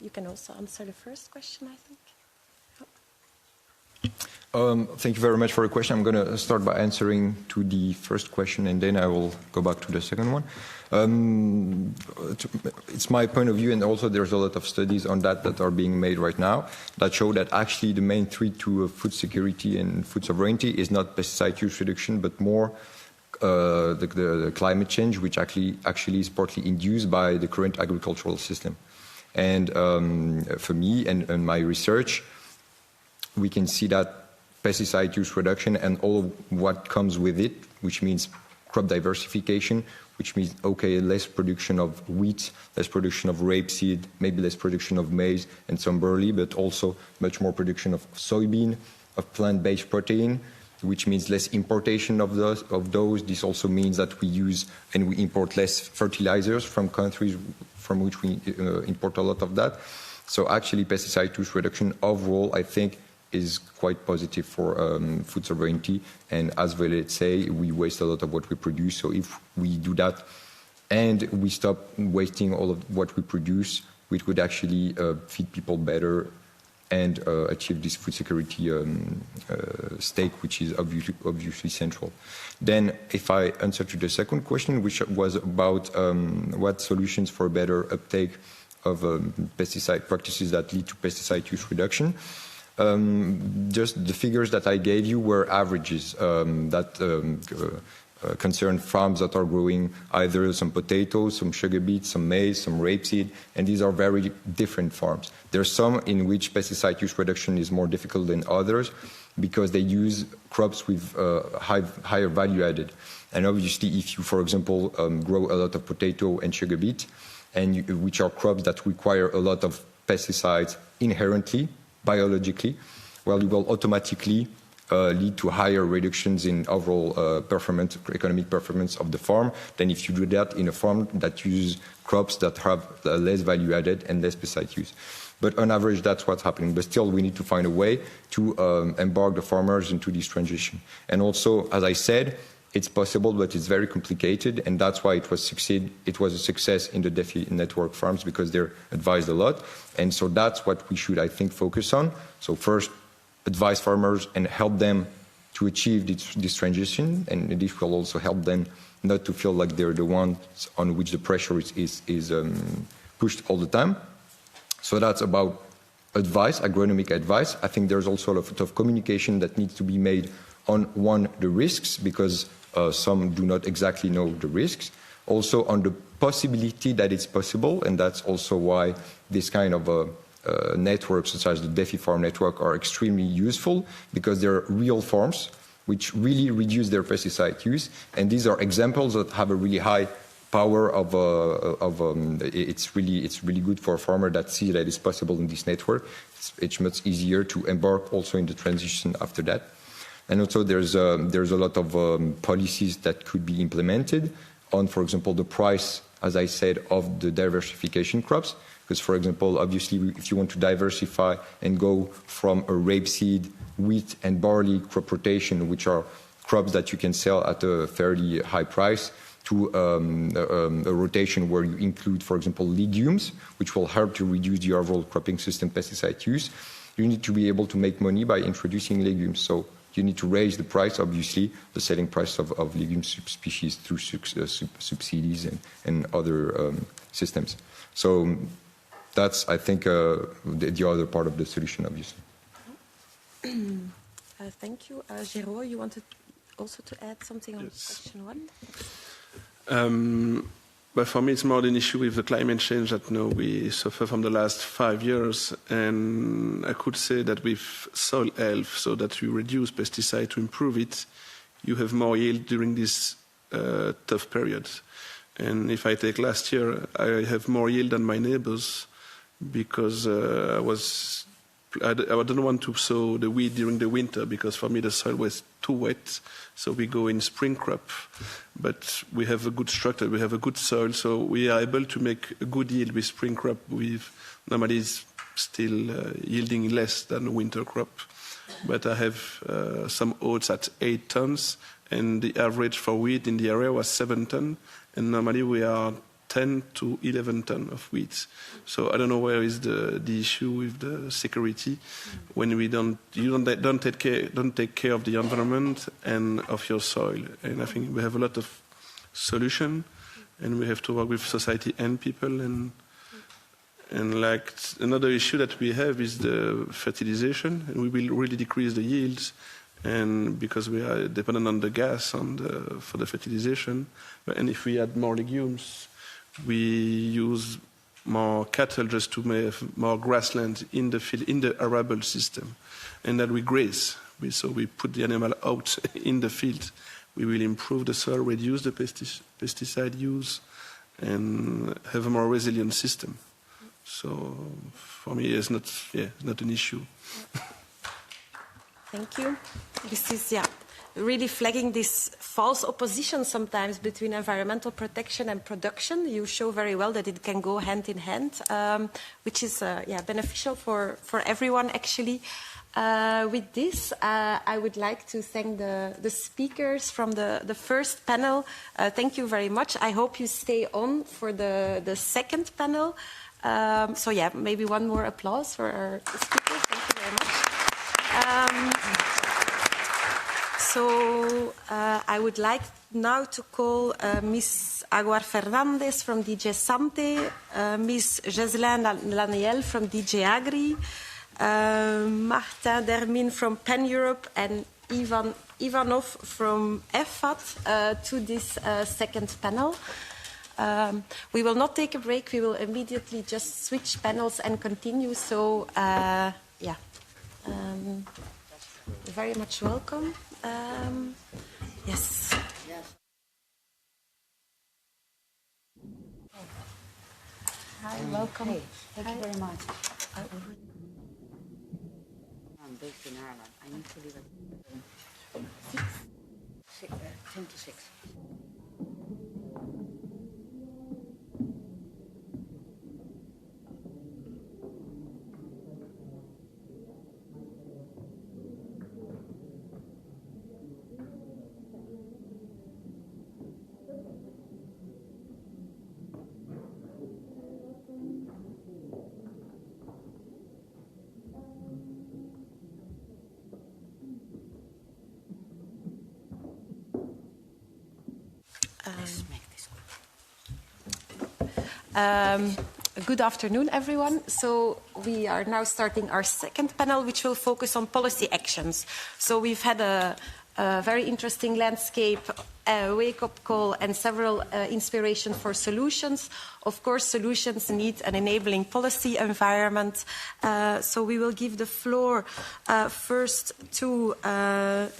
you can also answer the first question, I think. Thank you very much for the question. I'm going to start by answering to the first question, and then I will go back to the second one. It's my point of view, and also there's a lot of studies on that are being made right now that show that actually the main threat to food security and food sovereignty is not pesticide use reduction, but more the climate change, which actually is partly induced by the current agricultural system. And for me and my research, we can see that pesticide use reduction and all of what comes with it, which means crop diversification, which means, okay, less production of wheat, less production of rapeseed, maybe less production of maize and some barley, but also much more production of soybean, of plant-based protein, which means less importation of those. This also means that we use and we import less fertilizers from countries from which we import a lot of that. So actually pesticide use reduction overall, I think, is quite positive for food sovereignty. And as well, let's say, we waste a lot of what we produce. So if we do that and we stop wasting all of what we produce, we could actually feed people better and achieve this food security stake, which is obviously central. Then if I answer to the second question, which was about what solutions for better uptake of pesticide practices that lead to pesticide use reduction, just the figures that I gave you were averages that concern farms that are growing either some potatoes, some sugar beets, some maize, some rapeseed, and these are very different farms. There are some in which pesticide use reduction is more difficult than others because they use crops with higher value added. And obviously, if you, for example, grow a lot of potato and sugar beet, which are crops that require a lot of pesticides inherently, biologically, well, you will automatically lead to higher reductions in overall performance, economic performance of the farm than if you do that in a farm that uses crops that have less value added and less pesticide use. But on average, that's what's happening. But still, we need to find a way to embark the farmers into this transition. And also, as I said, it's possible, but it's very complicated, and that's why it was a success in the DEFI network farms, because they're advised a lot. And so that's what we should, I think, focus on. So first, advise farmers and help them to achieve this transition, and this will also help them not to feel like they're the ones on which the pressure is pushed all the time. So that's about advice, agronomic advice. I think there's also a lot of communication that needs to be made on the risks, because some do not exactly know the risks. Also on the possibility that it's possible, and that's also why this kind of networks such as the DEFI farm network are extremely useful, because they're real farms which really reduce their pesticide use, and these are examples that have a really high power it's really good for a farmer that see that it's possible in this network. It's much easier to embark also in the transition after that. And also there's a lot of policies that could be implemented on, for example, the price, as I said, of the diversification crops. Because, for example, obviously, if you want to diversify and go from a rapeseed, wheat, and barley crop rotation, which are crops that you can sell at a fairly high price, to a rotation where you include, for example, legumes, which will help to reduce the overall cropping system pesticide use, you need to be able to make money by introducing legumes. So you need to raise the price, obviously, the selling price of legume subspecies through subsidies and other systems. So that's, I think, the other part of the solution, obviously. Thank you. Jérôme, you wanted also to add something on question one? But for me, it's more an issue with the climate change that we suffer from the last 5 years. And I could say that with soil health, so that you reduce pesticide to improve it, you have more yield during this tough period. And if I take last year, I have more yield than my neighbors, because I don't want to sow the wheat during the winter, because for me the soil was too wet. So we go in spring crop, but we have a good structure, we have a good soil, so we are able to make a good yield with spring crop. With normally is still yielding less than winter crop, but I have some oats at 8 tons, and the average for wheat in the area was 7 tons, and normally we are 10 to 11 tons of wheat. So I don't know where is the issue with the security when you don't take care of the environment and of your soil. And I think we have a lot of solution, and we have to work with society and people. And like another issue that we have is the fertilization, and we will really decrease the yields. And because we are dependent on the gas for the fertilization, and if we add more legumes, we use more cattle just to make more grassland in the field, in the arable system, and that we graze. So we put the animal out in the field. We will improve the soil, reduce the pesticide use, and have a more resilient system. So for me, it's not an issue. Thank you. This is really flagging this false opposition sometimes between environmental protection and production. You show very well that it can go hand in hand, which is beneficial for everyone, actually. With this, I would like to thank the speakers from the first panel. Thank you very much. I hope you stay on for the second panel. Maybe one more applause for our speakers. Thank you very much. I would like now to call Ms. Aguar Fernandez from DJ Sante, Ms. Ghislaine Laniel from DJ Agri, Martin Dermin from Pan Europe, and Ivanov from EFAT to this second panel. We will not take a break. We will immediately just switch panels and continue. So, very much welcome. Yes. Hi, welcome. Hey, thank you very much. based in Ireland. I need to leave at 10 to 6. Good afternoon, everyone. So we are now starting our second panel, which will focus on policy actions. So we've had a very interesting landscape, a wake-up call, and several inspiration for solutions. Of course, solutions need an enabling policy environment. So we will give the floor first to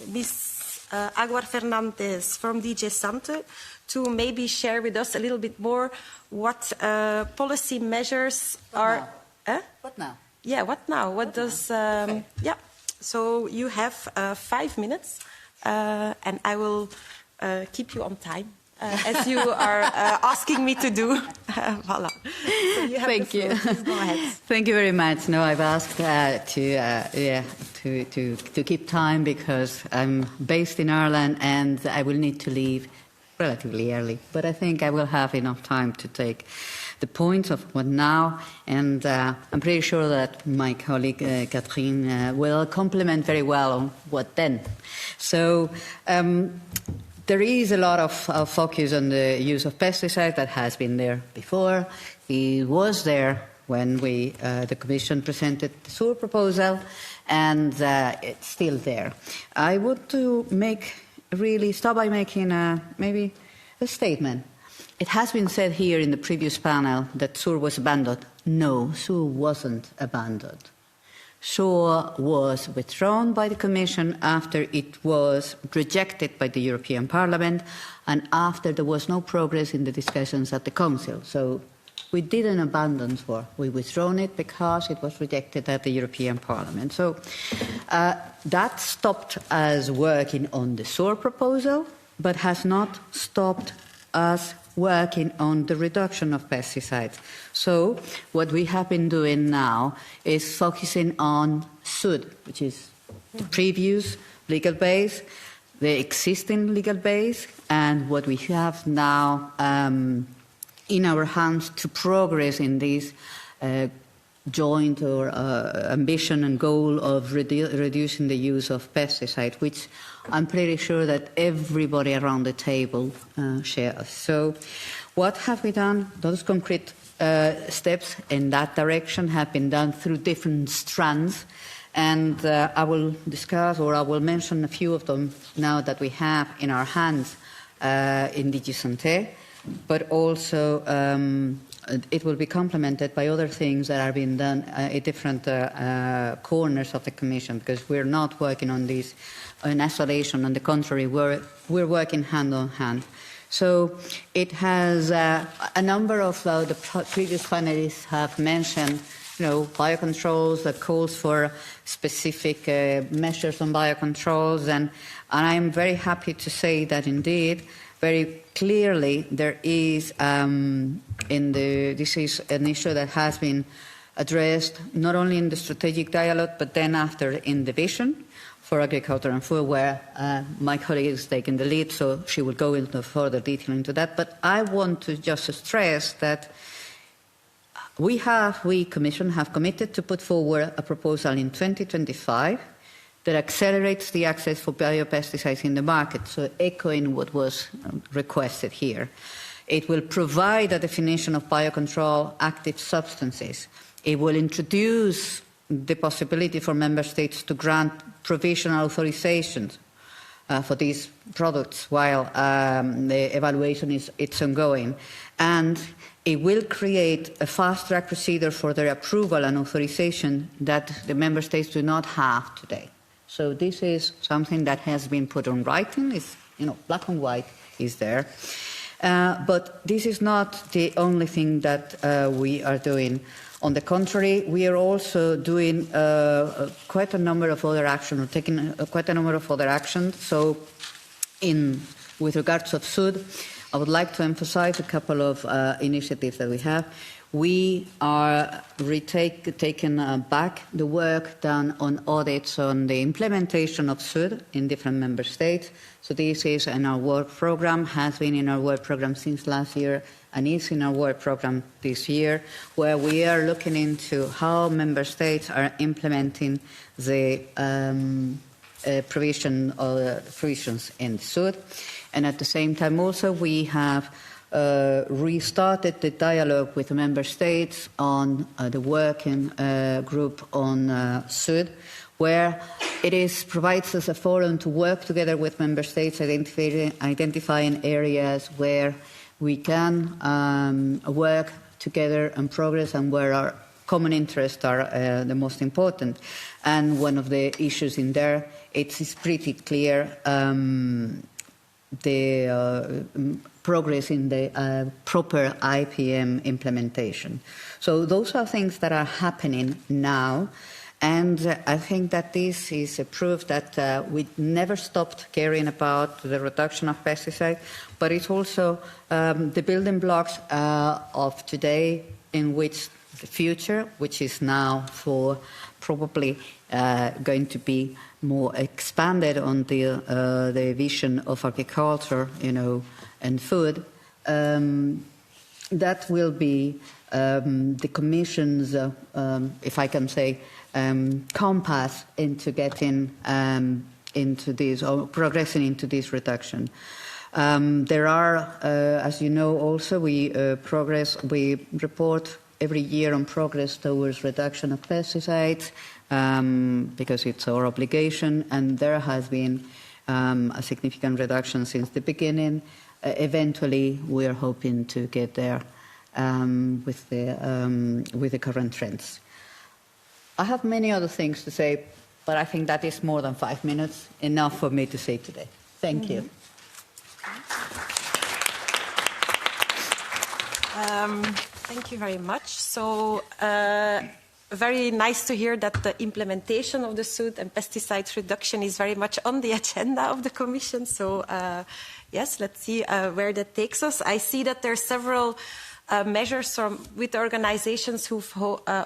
Ms. Aguar Fernandez from DJ Sante to maybe share with us a little bit more what policy measures are... What now? Yeah, what now? What does... Yeah, so you have 5 minutes, and I will keep you on time, as you are asking me to do. Voilà. So you have Thank you. Please go ahead. Thank you very much. No, I've asked to keep time because I'm based in Ireland and I will need to leave relatively early. But I think I will have enough time to take the points of what now, and I'm pretty sure that my colleague Catherine will complement very well on what then. So there is a lot of focus on the use of pesticides that has been there before. It was there when the Commission presented the SUR proposal, and it's still there. I want to start by making maybe a statement. It has been said here in the previous panel that SUR was abandoned. No, SUR wasn't abandoned. SUR was withdrawn by the Commission after it was rejected by the European Parliament and after there was no progress in the discussions at the Council. So we didn't abandon SUR. We withdrawn it because it was rejected at the European Parliament. So that stopped us working on the SUR proposal, but has not stopped us working on the reduction of pesticides. So what we have been doing now is focusing on SUD, which is the previous legal base, the existing legal base, and what we have now in our hands to progress in this joint or ambition and goal of reducing the use of pesticides, which I'm pretty sure that everybody around the table shares. So what have we done? Those concrete steps in that direction have been done through different strands, and I will discuss, or I will mention a few of them now that we have in our hands in DG Santé, but also it will be complemented by other things that are being done at different corners of the Commission, because we're not working on this in isolation. On the contrary, we're working hand on hand. So it has a number of the previous panelists have mentioned, biocontrols, that calls for specific measures on biocontrols, and I'm very happy to say that indeed, very clearly, there is this is an issue that has been addressed not only in the strategic dialogue, but then after in the vision for agriculture and food, where my colleague is taking the lead, so she will go into further detail into that. But I want to just stress that we, Commission, have committed to put forward a proposal in 2025 that accelerates the access for biopesticides in the market, so echoing what was requested here. It will provide a definition of biocontrol active substances. It will introduce the possibility for member states to grant provisional authorizations for these products while the evaluation is ongoing. And it will create a fast-track procedure for their approval and authorization that the member states do not have today. So this is something that has been put on writing. It's, black and white is there. But this is not the only thing that we are doing. On the contrary, we are also doing quite a number of other actions, or taking quite a number of other actions. So with regards to food, I would like to emphasize a couple of initiatives that we have. We are taking back the work done on audits on the implementation of food in different member states. So this is in our work program, has been in our work program since last year, and is in our work program this year, where we are looking into how member states are implementing the provisions in food. And at the same time also we have restarted the dialogue with the member states on the working group on food, where it provides us a forum to work together with member states, identifying areas where we can work together and progress, and where our common interests are the most important. And one of the issues in there, it's pretty clear, the progress in the proper IPM implementation. So those are things that are happening now. And I think that this is a proof that we never stopped caring about the reduction of pesticides, but it's also the building blocks of today, in which the future, which is now for probably going to be more expanded on the vision of agriculture, and food, that will be the Commission's, if I can say, compass into getting into this, or progressing into this reduction. There are, as you know, also we report every year on progress towards reduction of pesticides, because it's our obligation, and there has been a significant reduction since the beginning. Eventually, we are hoping to get there with the current trends. I have many other things to say, but I think that is more than 5 minutes, enough for me to say today. Thank you. Thank you very much. So, very nice to hear that the implementation of the food and pesticides reduction is very much on the agenda of the Commission. So, yes, let's see where that takes us. I see that there are several measures with organizations who've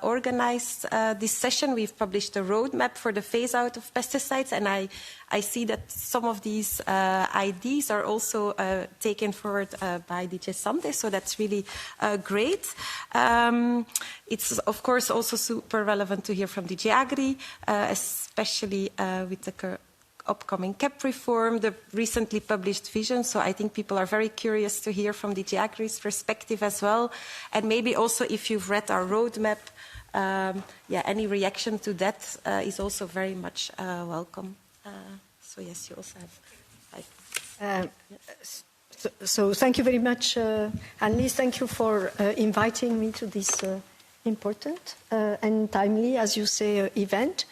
organized this session. We've published a roadmap for the phase-out of pesticides, and I see that some of these ideas are also taken forward by DG Sante, so that's really great. It's, of course, also super relevant to hear from DG Agri, especially with the upcoming CAP reform, the recently published vision. So I think people are very curious to hear from DG Agri's perspective as well. And maybe also if you've read our roadmap, any reaction to that is also very much welcome. So yes, you also have. So thank you very much, Annelies. Thank you for inviting me to this important and timely, as you say, event.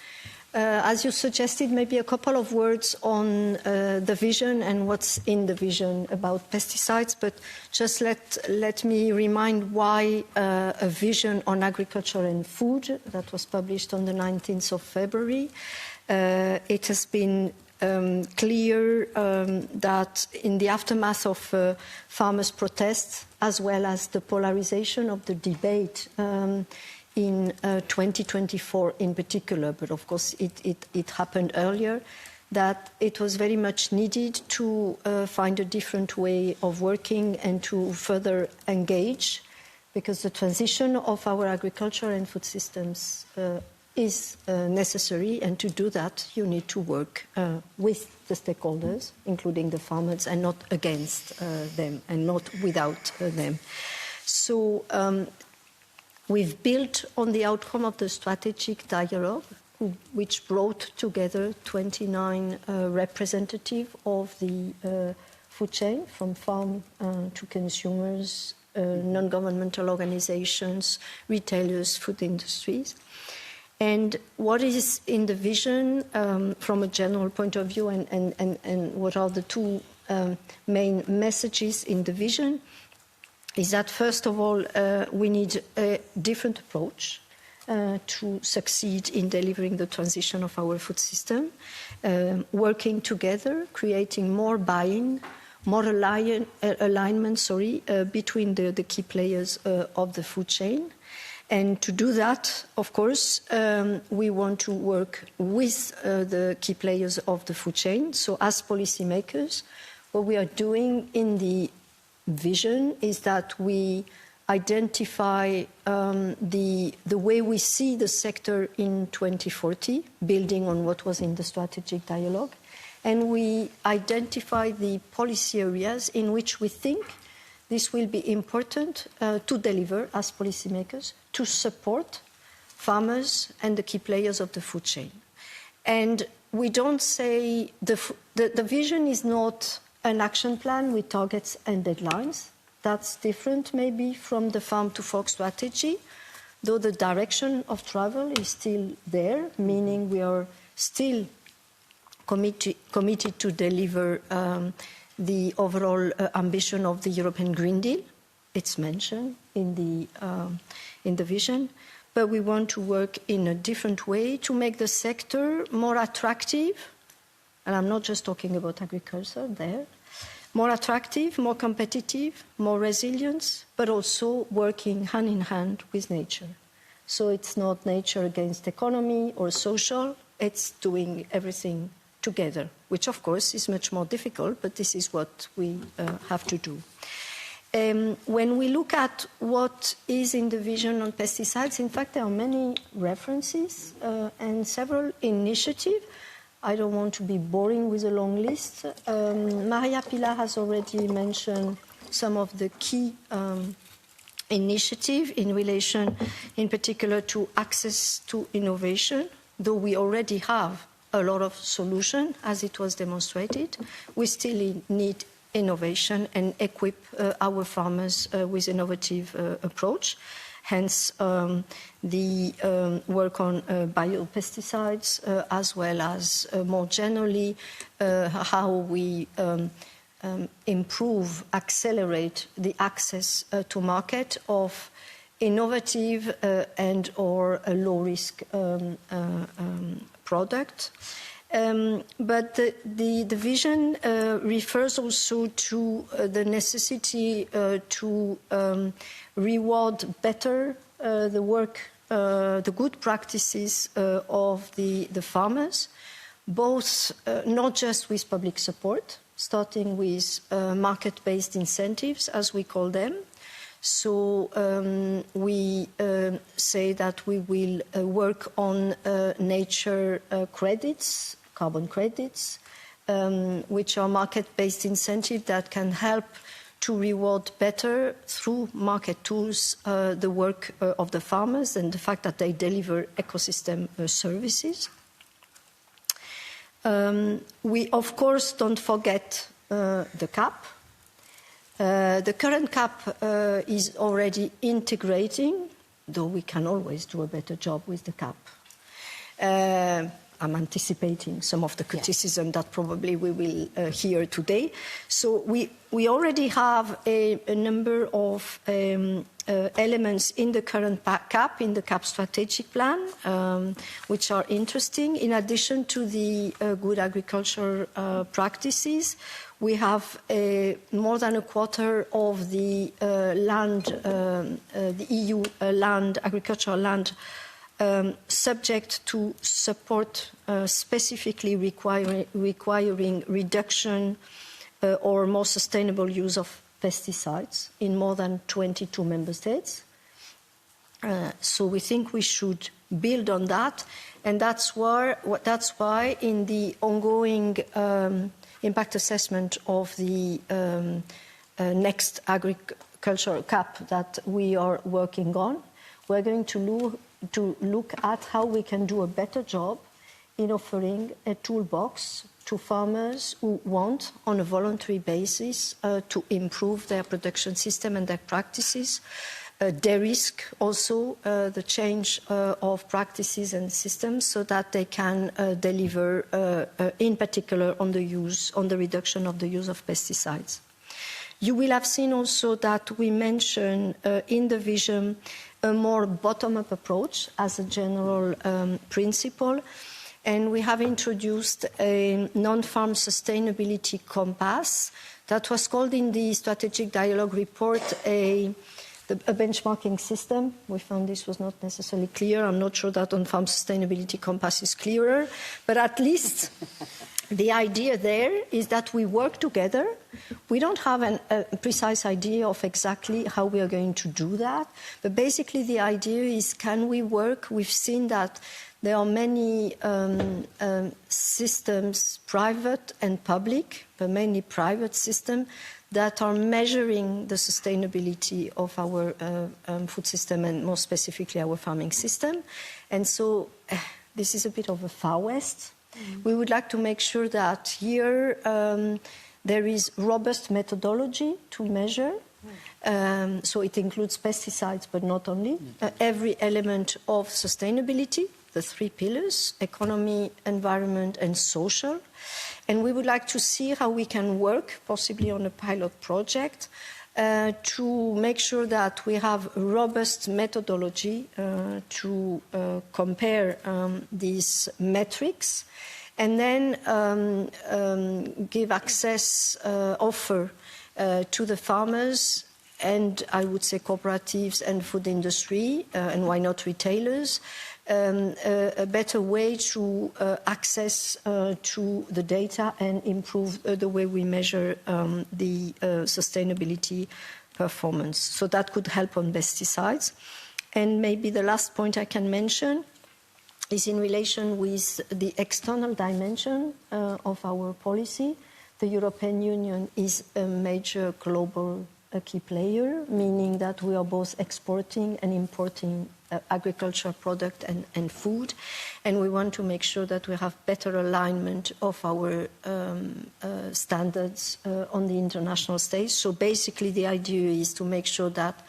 As you suggested, maybe a couple of words on the vision and what's in the vision about pesticides, but just let me remind why a vision on agriculture and food that was published on the 19th of February. It has been clear that in the aftermath of farmers' protests, as well as the polarization of the debate in 2024 in particular, but of course it happened earlier, that it was very much needed to find a different way of working and to further engage, because the transition of our agriculture and food systems is necessary, and to do that you need to work with the stakeholders, including the farmers, and not against them and not without them. So we've built on the outcome of the strategic dialogue, which brought together 29 representatives of the food chain, from farm to consumers, non-governmental organizations, retailers, food industries. And what is in the vision from a general point of view, and what are the two main messages in the vision is that, first of all, we need a different approach to succeed in delivering the transition of our food system, working together, creating more buy-in, more alignment between the key players of the food chain. And to do that, of course, we want to work with the key players of the food chain. So as policymakers, what we are doing in the vision is that we identify the way we see the sector in 2040, building on what was in the strategic dialogue. And we identify the policy areas in which we think this will be important to deliver as policymakers, to support farmers and the key players of the food chain. And we don't say the vision is not an action plan with targets and deadlines. That's different maybe from the farm to fork strategy, though the direction of travel is still there, meaning we are still committed to deliver the overall ambition of the European Green Deal. It's mentioned in the vision, but we want to work in a different way to make the sector more attractive, and I'm not just talking about agriculture there, more attractive, more competitive, more resilient, but also working hand in hand with nature. So it's not nature against economy or social, it's doing everything together, which of course is much more difficult, but this is what we have to do. When we look at what is in the vision on pesticides, in fact, there are many references and several initiatives. I don't want to be boring with a long list. Maria Pilar has already mentioned some of the key initiatives in relation, in particular, to access to innovation, though we already have a lot of solutions, as it was demonstrated. We still need innovation and equip our farmers with innovative approach. Hence, the work on biopesticides, as well as more generally how we improve, accelerate the access to market of innovative and or low-risk product. But the vision refers also to the necessity to reward better the work, the good practices of the farmers, both not just with public support, starting with market-based incentives, as we call them. So we say that we will work on nature credits, carbon credits, which are market-based incentives that can help to reward better through market tools the work of the farmers and the fact that they deliver ecosystem services. We, of course, don't forget the CAP. The current CAP is already integrating, though we can always do a better job with the CAP. I'm anticipating some of the criticism that probably we will hear today. So we already have a number of elements in the current CAP, in the CAP strategic plan, which are interesting. In addition to the good agriculture practices, we have more than a quarter of the land, the EU agricultural land, subject to support specifically requiring reduction or more sustainable use of pesticides in more than 22 member states. So we think we should build on that, and that's why in the ongoing impact assessment of the next agricultural CAP that we are working on, we're going to look at how we can do a better job in offering a toolbox to farmers who want, on a voluntary basis, to improve their production system and their practices, de-risk also the change of practices and systems so that they can deliver, in particular, on the reduction of the use of pesticides. You will have seen also that we mention in the vision a more bottom-up approach as a general principle, and we have introduced a non-farm sustainability compass that was called in the strategic dialogue report a benchmarking system. We found this was not necessarily clear. I'm not sure that on-farm sustainability compass is clearer, but at least the idea there is that we work together. We don't have a precise idea of exactly how we are going to do that, but basically the idea is, can we work? We've seen that there are many systems, private and public, but mainly private systems, that are measuring the sustainability of our food system and more specifically our farming system. And so this is a bit of a Far West. We would like to make sure that here there is robust methodology to measure. So it includes pesticides, but not only. Every element of sustainability, the 3 pillars, economy, environment, and social. And we would like to see how we can work, possibly on a pilot project, to make sure that we have robust methodology to compare these metrics, and then give access, offer to the farmers, and I would say cooperatives and food industry, and why not retailers, a better way to access to the data and improve the way we measure the sustainability performance. So that could help on pesticides. And maybe the last point I can mention is in relation with the external dimension of our policy. The European Union is a major global key player, meaning that we are both exporting and importing agricultural product and food, and we want to make sure that we have better alignment of our standards on the international stage. So basically the idea is to make sure that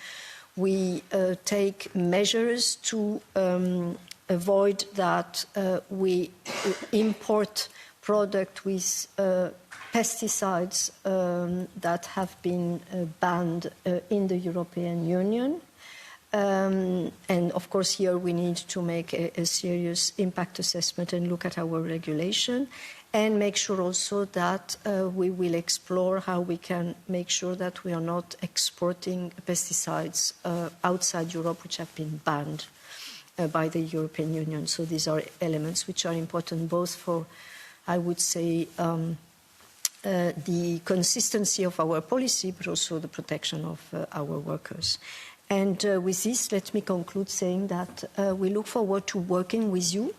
we take measures to avoid that we import product with pesticides that have been banned in the European Union. And of course here we need to make a serious impact assessment and look at our regulation, and make sure also that we will explore how we can make sure that we are not exporting pesticides outside Europe which have been banned by the European Union. So these are elements which are important both for, I would say, the consistency of our policy, but also the protection of our workers. And with this, let me conclude saying that we look forward to working with you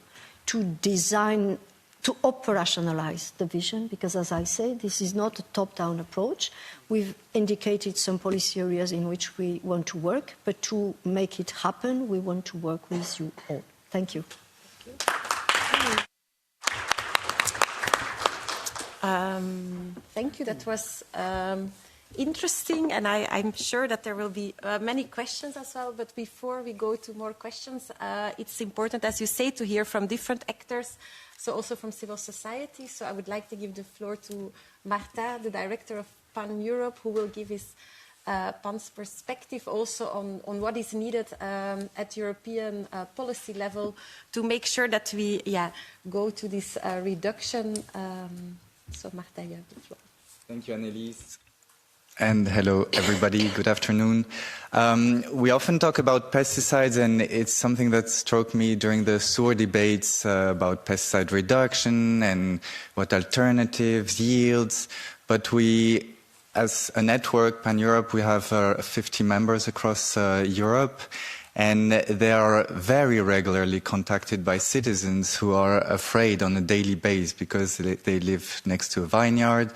to design, to operationalize the vision, because as I say, this is not a top-down approach. We've indicated some policy areas in which we want to work, but to make it happen, we want to work with you all. Thank you. Thank you. That was interesting, and I'm sure that there will be many questions as well. But before we go to more questions, it's important, as you say, to hear from different actors, so also from civil society. So I would like to give the floor to Martin, the director of PAN Europe, who will give his PAN's perspective also on what is needed at European policy level to make sure that we go to this reduction. So Martin, you have the floor. Thank you, Annelies. And hello, everybody. Good afternoon. We often talk about pesticides, and it's something that struck me during the SUR debates about pesticide reduction and what alternatives, yields. But we, as a network, PAN Europe, we have 50 members across Europe. And they are very regularly contacted by citizens who are afraid on a daily basis because they live next to a vineyard,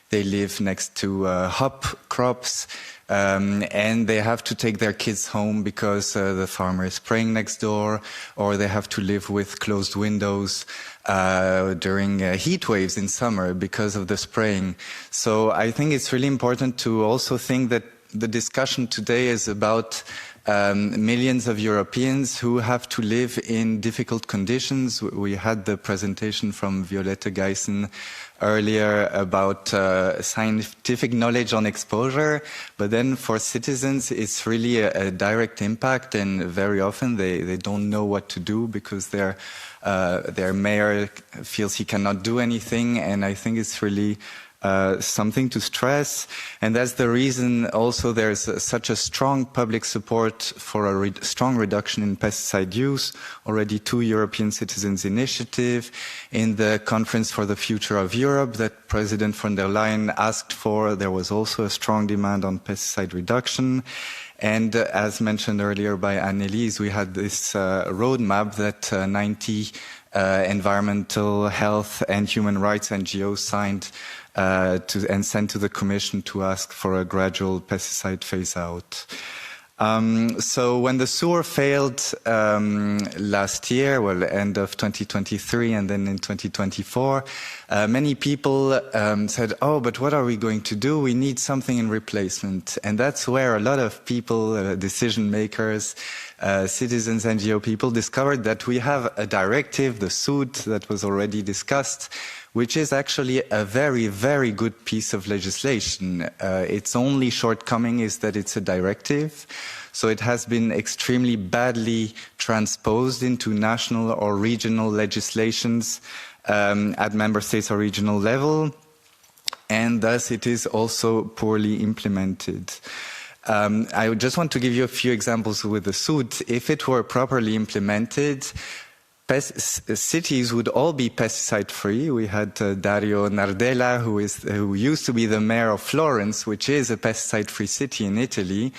they live next to hop crops, and they have to take their kids home because the farmer is spraying next door, or they have to live with closed windows during heat waves in summer because of the spraying. So I think it's really important to also think that the discussion today is about millions of Europeans who have to live in difficult conditions. We had the presentation from Violette Geissen earlier about scientific knowledge on exposure, but then for citizens it's really a direct impact, and very often they don't know what to do because their mayor feels he cannot do anything, and I think it's really something to stress, and that's the reason also there's such a strong public support for a strong reduction in pesticide use. Already 2 European Citizens Initiative, in the Conference for the Future of Europe that President von der Leyen asked for, there was also a strong demand on pesticide reduction. And as mentioned earlier by Annelies, we had this roadmap that 90 environmental, health and human rights NGOs signed and sent to the Commission to ask for a gradual pesticide phase-out. So when the sewer failed last year, well, end of 2023 and then in 2024, many people said, oh, but what are we going to do? We need something in replacement. And that's where a lot of people, decision makers, citizens, NGO people discovered that we have a directive, the SUD, that was already discussed, which is actually a very, very good piece of legislation. Its only shortcoming is that it's a directive, so it has been extremely badly transposed into national or regional legislations at member states or regional level, and thus it is also poorly implemented. I just want to give you a few examples with the SUD. If it were properly implemented, cities would all be pesticide-free. We had Dario Nardella, who used to be the mayor of Florence, which is a pesticide-free city in Italy.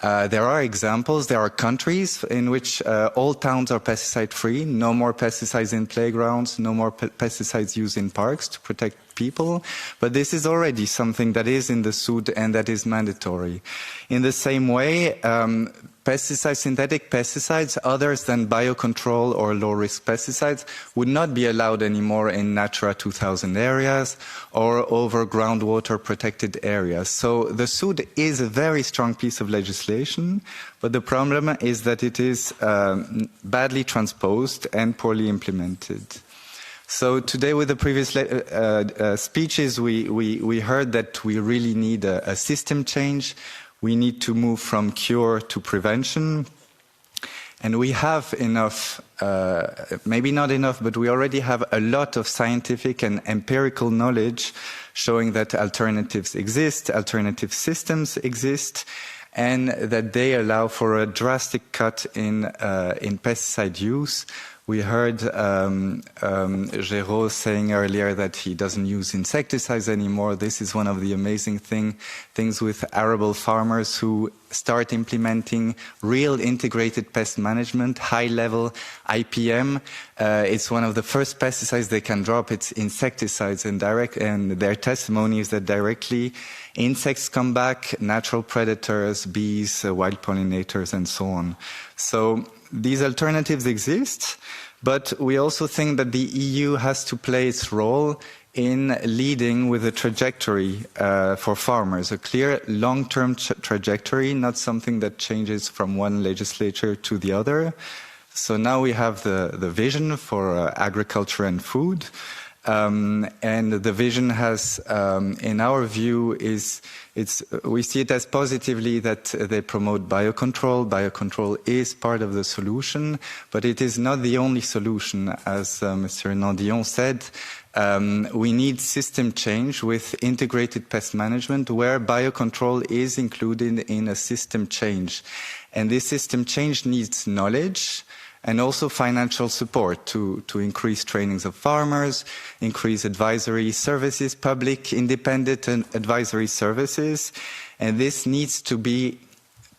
There are examples. There are countries in which all towns are pesticide-free. No more pesticides in playgrounds. No more pesticides used in parks to protect people. But this is already something that is in the SUD and that is mandatory. In the same way, synthetic pesticides others than biocontrol or low-risk pesticides would not be allowed anymore in Natura 2000 areas or over groundwater protected areas. So the SUD is a very strong piece of legislation, but the problem is that it is badly transposed and poorly implemented. So today with the previous speeches, we heard that we really need a system change. We need to move from cure to prevention. And we have enough, maybe not enough, but we already have a lot of scientific and empirical knowledge showing that alternatives exist, alternative systems exist, and that they allow for a drastic cut in pesticide use. We heard Géraud saying earlier that he doesn't use insecticides anymore. This is one of the amazing things with arable farmers who start implementing real integrated pest management, high-level IPM. It's one of the first pesticides they can drop. It's insecticides, and their testimony is that directly insects come back, natural predators, bees, wild pollinators, and so on. So these alternatives exist, but we also think that the EU has to play its role in leading with a trajectory for farmers, a clear long-term trajectory, not something that changes from one legislature to the other. So now we have the vision for agriculture and food. And the vision has, in our view, we see it as positively that they promote biocontrol. Biocontrol is part of the solution, but it is not the only solution. As Mr. Nardella said, we need system change with integrated pest management where biocontrol is included in a system change. And this system change needs knowledge and also financial support to increase trainings of farmers, increase advisory services, public independent and advisory services. And this needs to be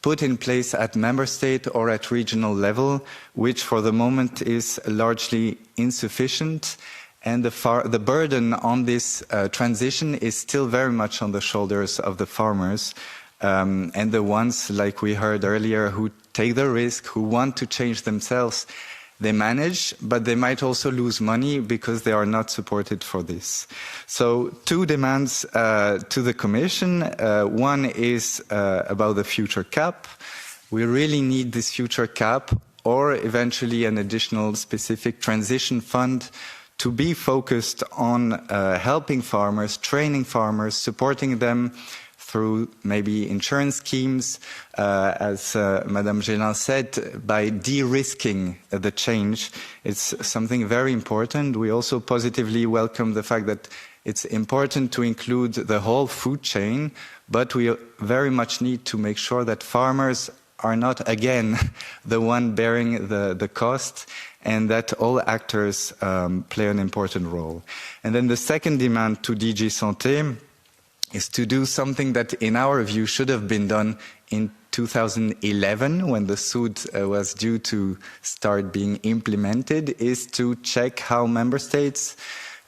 put in place at member state or at regional level, which for the moment is largely insufficient. And the burden on this transition is still very much on the shoulders of the farmers and the ones, like we heard earlier, who take the risk, who want to change themselves. They manage, but they might also lose money because they are not supported for this. So 2 demands to the Commission. One is about the future CAP. we really need this future cap or eventually an additional specific transition fund to be focused on helping farmers, training farmers, supporting them through maybe insurance schemes, as Madame Gélin said, by de-risking the change. It's something very important. We also positively welcome the fact that it's important to include the whole food chain, but we very much need to make sure that farmers are not, again, the one bearing the cost, and that all actors play an important role. And then the second demand to DG Santé is to do something that, in our view, should have been done in 2011, when the SUD was due to start being implemented, is to check how member states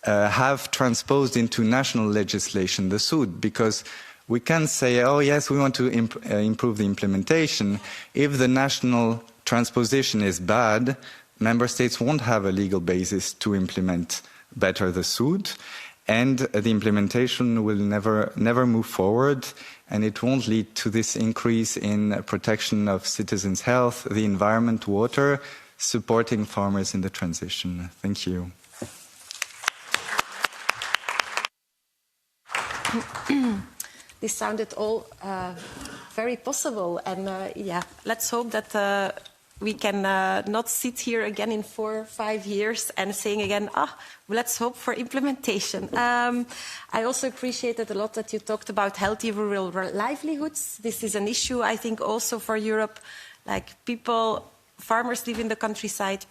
have transposed into national legislation the SUD, because we can say, oh yes, we want to improve the implementation. If the national transposition is bad, member states won't have a legal basis to implement better the SUD, and the implementation will never move forward, and it won't lead to this increase in protection of citizens' health, the environment, water, supporting farmers in the transition. Thank you. This sounded all very possible, and yeah, let's hope that we can not sit here again in 4 or 5 years and saying again, let's hope for implementation. I also appreciated a lot that you talked about healthy rural livelihoods. This is an issue, I think, also for Europe. Like farmers live in the countryside,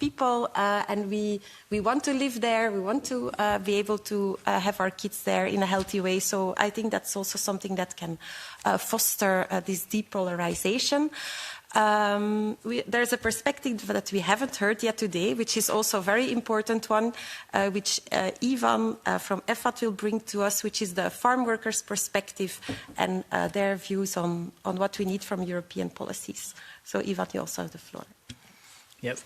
and we want to live there. We want to be able to have our kids there in a healthy way. So I think that's also something that can foster this depolarization. There's a perspective that we haven't heard yet today, which is also a very important one, which Ivan from EFAT will bring to us, which is the farm workers' perspective and their views on what we need from European policies. So Ivan, you also have the floor. Yes,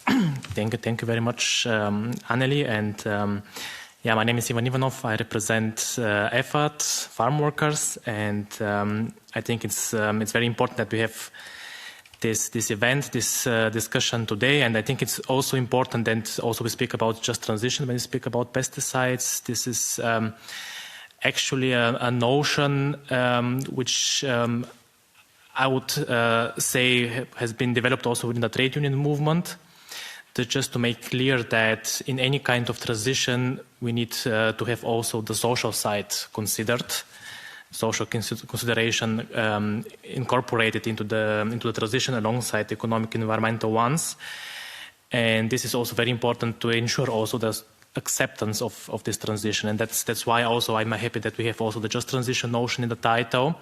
thank you very much, Anneli. And yeah, my name is Ivan Ivanov. I represent EFAT, farm workers, and I think it's very important that we have this event, this discussion today, and I think it's also important that also we speak about just transition when we speak about pesticides. This is actually a notion which I would say has been developed also within the trade union movement, just to make clear that in any kind of transition we need to have also the social side considered. Social consideration incorporated into the transition alongside the economic and environmental ones. And this is also very important to ensure also the acceptance of this transition. And that's why also I'm happy that we have also the just transition notion in the title.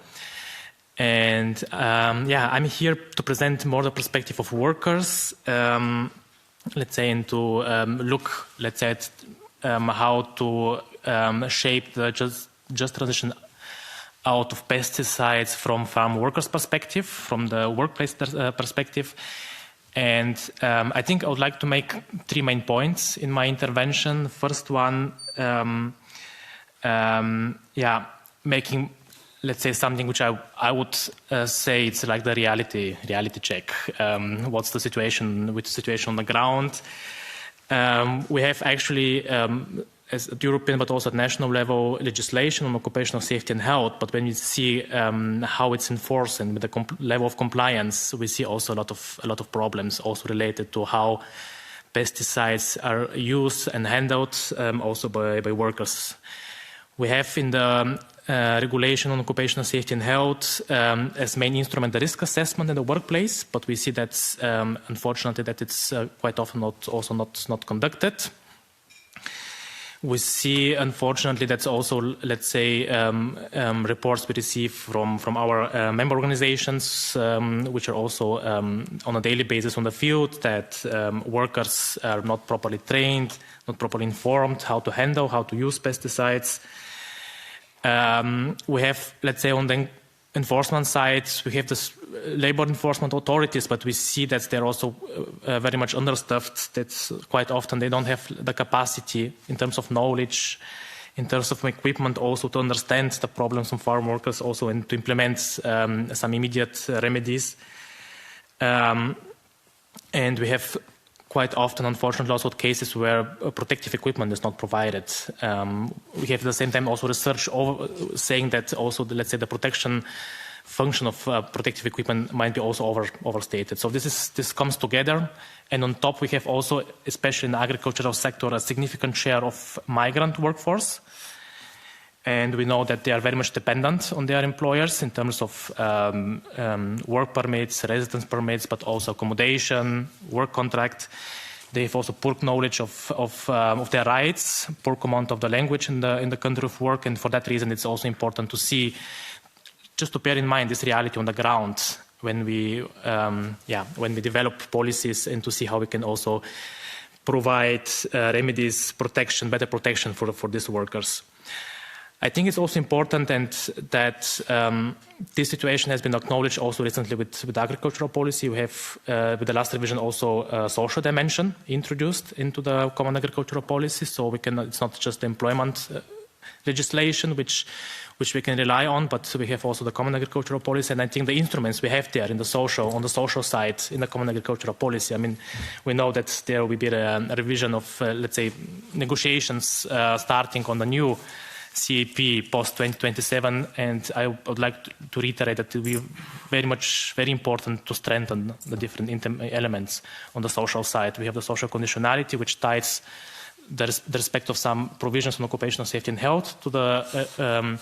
And yeah, I'm here to present more the perspective of workers, let's say, and to look, let's say, at how to shape the just transition out of pesticides from farm workers' perspective, from the workplace perspective. And I think I would like to make 3 main points in my intervention. First one, yeah, making, let's say, something which I would say it's like the reality check. What's the situation with the situation on the ground? We have actually as at European but also at national level legislation on occupational safety and health, but when you see how it's enforced and with the level of compliance, we see also a lot of problems also related to how pesticides are used and handled also by workers. We have in the regulation on occupational safety and health as main instrument the risk assessment in the workplace, but we see that unfortunately that it's quite often not conducted. We see, unfortunately, that's also, let's say, reports we receive from our member organizations, which are also on a daily basis on the field, that workers are not properly trained, not properly informed how to handle, how to use pesticides. We have, let's say, on the enforcement side, we have the labor enforcement authorities, but we see that they're also very much understaffed, that quite often they don't have the capacity in terms of knowledge, in terms of equipment also to understand the problems of farm workers also and to implement some immediate remedies. And we have quite often, unfortunately, also cases where protective equipment is not provided. We have at the same time also research saying that also, let's say, the protection function of protective equipment might be also overstated. So this comes together. And on top, we have also, especially in the agricultural sector, a significant share of migrant workforce. And we know that they are very much dependent on their employers in terms of work permits, residence permits, but also accommodation, work contract. They have also poor knowledge of their rights, poor command of the language in the country of work. And for that reason, it's also important to see, just to bear in mind this reality on the ground when we develop policies, and to see how we can also provide remedies, protection, better protection for these workers. I think it's also important that this situation has been acknowledged also recently with agricultural policy. We have, with the last revision, also a social dimension introduced into the common agricultural policy. So it's not just the employment legislation which we can rely on, but we have also the common agricultural policy. And I think the instruments we have there on the social side in the common agricultural policy, I mean, we know that there will be a revision of, let's say, negotiations starting on the new CAP post-2027, and I would like to reiterate that it will be very important to strengthen the different elements on the social side. We have the social conditionality, which ties the respect of some provisions on occupational safety and health to the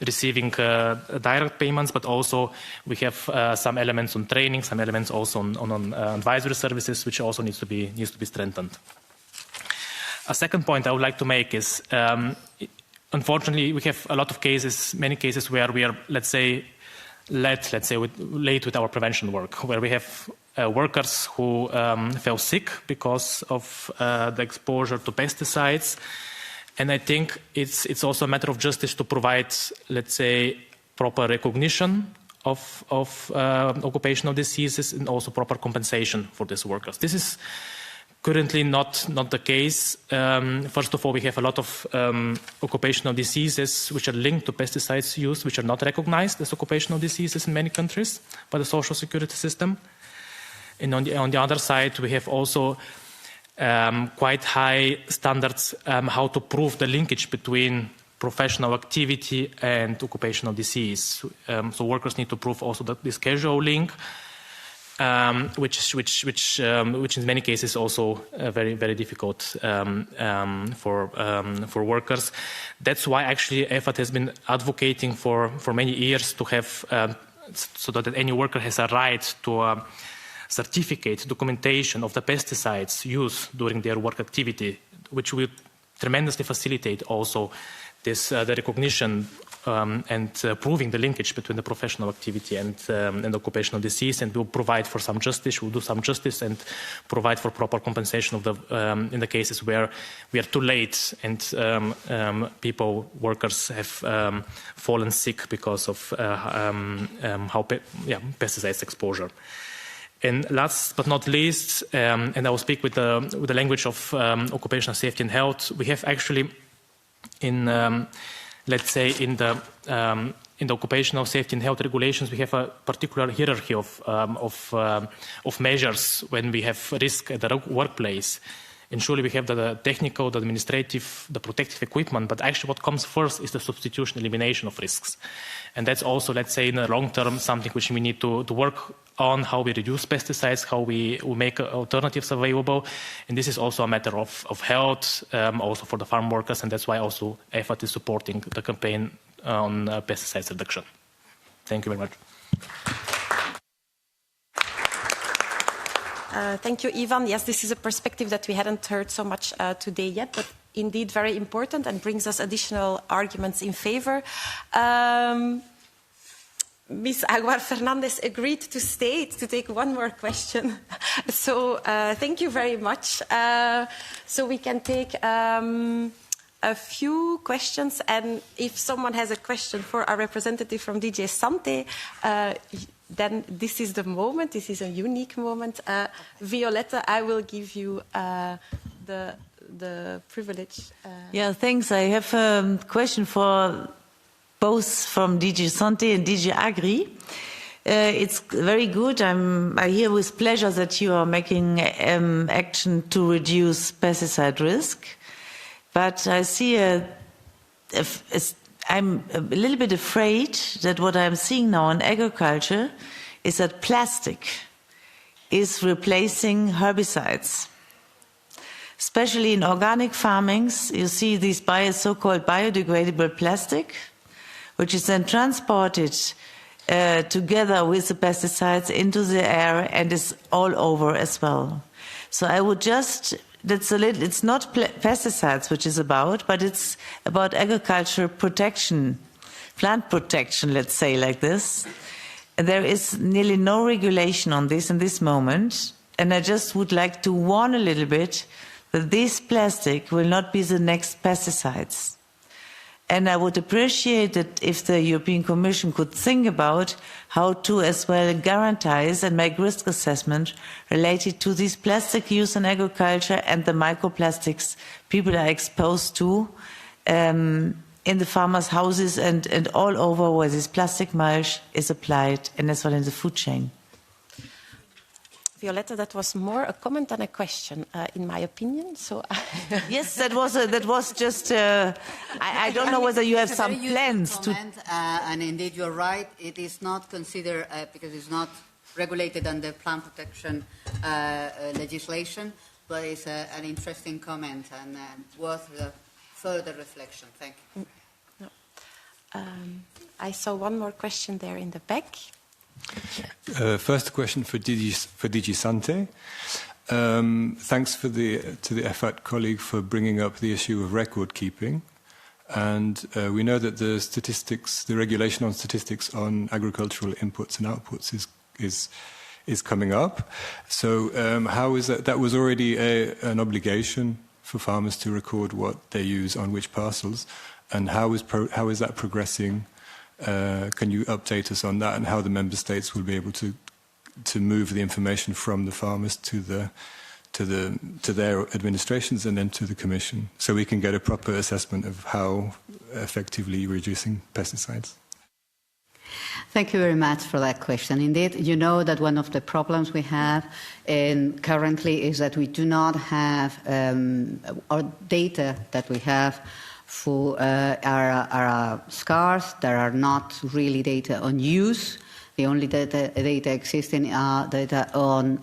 receiving direct payments, but also we have some elements on training, some elements also on advisory services, which also needs to be strengthened. A second point I would like to make is, unfortunately, we have a lot of cases, many cases where we are, let's say, late with our prevention work, where we have workers who fell sick because of the exposure to pesticides. And I think it's also a matter of justice to provide, let's say, proper recognition of occupational diseases and also proper compensation for these workers. This is currently not the case. First of all, we have a lot of occupational diseases which are linked to pesticides use, which are not recognized as occupational diseases in many countries by the social security system. And on the other side, we have also quite high standards how to prove the linkage between professional activity and occupational disease. So workers need to prove also this causal link, which in many cases also very, very difficult for workers. That's why actually EFAT has been advocating for many years to have so that any worker has a right to certificate documentation of the pesticides used during their work activity, which will tremendously facilitate also the recognition and proving the linkage between the professional activity and occupational disease, and will provide for some justice. We'll do some justice and provide for proper compensation of in the cases where we are too late and workers have fallen sick because of pesticides exposure. And last but not least, and I will speak with the language of occupational safety and health, we have actually let's say in the occupational safety and health regulations, we have a particular hierarchy of measures when we have risk at the workplace. And surely we have the technical, the administrative, the protective equipment, but actually what comes first is the substitution, elimination of risks. And that's also, let's say, in the long term, something which we need to work on, how we reduce pesticides, how we make alternatives available. And this is also a matter of health, also for the farm workers, and that's why also EFAT is supporting the campaign on pesticides reduction. Thank you very much. Thank you, Ivan. Yes, this is a perspective that we hadn't heard so much today yet, but indeed very important and brings us additional arguments in favor. Ms. Aguar-Fernandez agreed to stay to take one more question. So thank you very much. So we can take a few questions, and if someone has a question for our representative from DG Sante, then this is the moment. This is a unique moment. Violetta, I will give you the privilege. Yeah, thanks. I have a question for both from DG Sante and DG Agri. It's very good. I hear with pleasure that you are making action to reduce pesticide risk. But I see I'm a little bit afraid that what I'm seeing now in agriculture is that plastic is replacing herbicides. Especially in organic farmings, you see these so-called biodegradable plastic, which is then transported together with the pesticides into the air and is all over as well. So I would just, it's not pesticides which is about, but it's about agricultural protection, plant protection, let's say like this. And there is nearly no regulation on this in this moment. And I just would like to warn a little bit that this plastic will not be the next pesticides. And I would appreciate it if the European Commission could think about how to as well guarantee and make risk assessment related to this plastic use in agriculture and the microplastics people are exposed to in the farmers' houses and all over where this plastic mulch is applied and as well in the food chain. Violetta, that was more a comment than a question, in my opinion. So yes, that was just. I don't know whether you have some plans to. And indeed, you're right. It is not considered because it's not regulated under plant protection legislation, but it's an interesting comment and worth further reflection. Thank you. I saw one more question there in the back. First question for DG Sante. Thanks to the EFAT colleague for bringing up the issue of record keeping. And we know that the regulation on statistics on agricultural inputs and outputs is coming up. So how is that? That was already an obligation for farmers to record what they use on which parcels. And how is that progressing? Can you update us on that and how the member states will be able to move the information from the farmers to their administrations and then to the Commission, so we can get a proper assessment of how effectively reducing pesticides? Thank you very much for that question. Indeed, you know that one of the problems we have currently is that we do not have our data that we have for are scarce. There are not really data on use. The only data existing are data on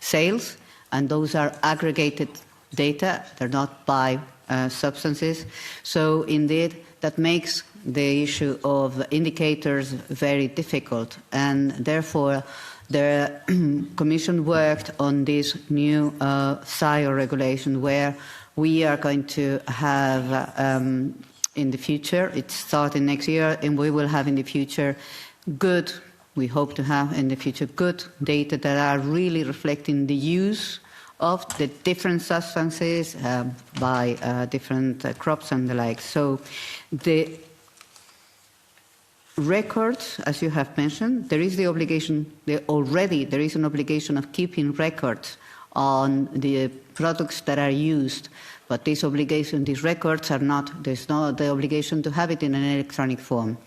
sales, and those are aggregated data. They're not by substances. So indeed, that makes the issue of indicators very difficult, and therefore the Commission worked on this new SIO regulation where we are going to have in the future, it's starting next year, and we will have in the future we hope to have in the future good data that are really reflecting the use of the different substances by different crops and the like. So the records, as you have mentioned, there is the obligation, there is an obligation of keeping records on the products that are used, but these records are not, there's not the obligation to have it in an electronic form.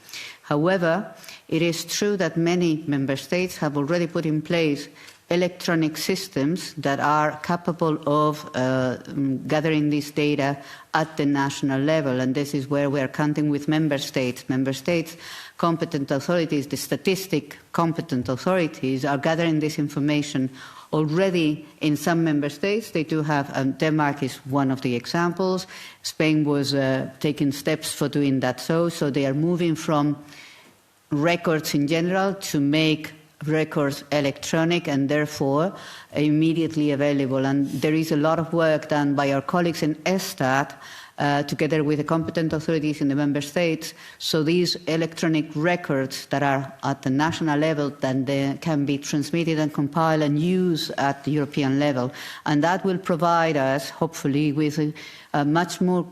However, it is true that many member states have already put in place electronic systems that are capable of gathering this data at the national level, and this is where we are counting with member states. Member states, competent authorities, the statistic competent authorities are gathering this information already in some member states. They do have, Denmark is one of the examples. Spain was taking steps for doing that so they are moving from records in general to make records electronic and therefore immediately available. And there is a lot of work done by our colleagues in ESTAT together with the competent authorities in the member states, so these electronic records that are at the national level then they can be transmitted and compiled and used at the European level. And that will provide us, hopefully, with a much more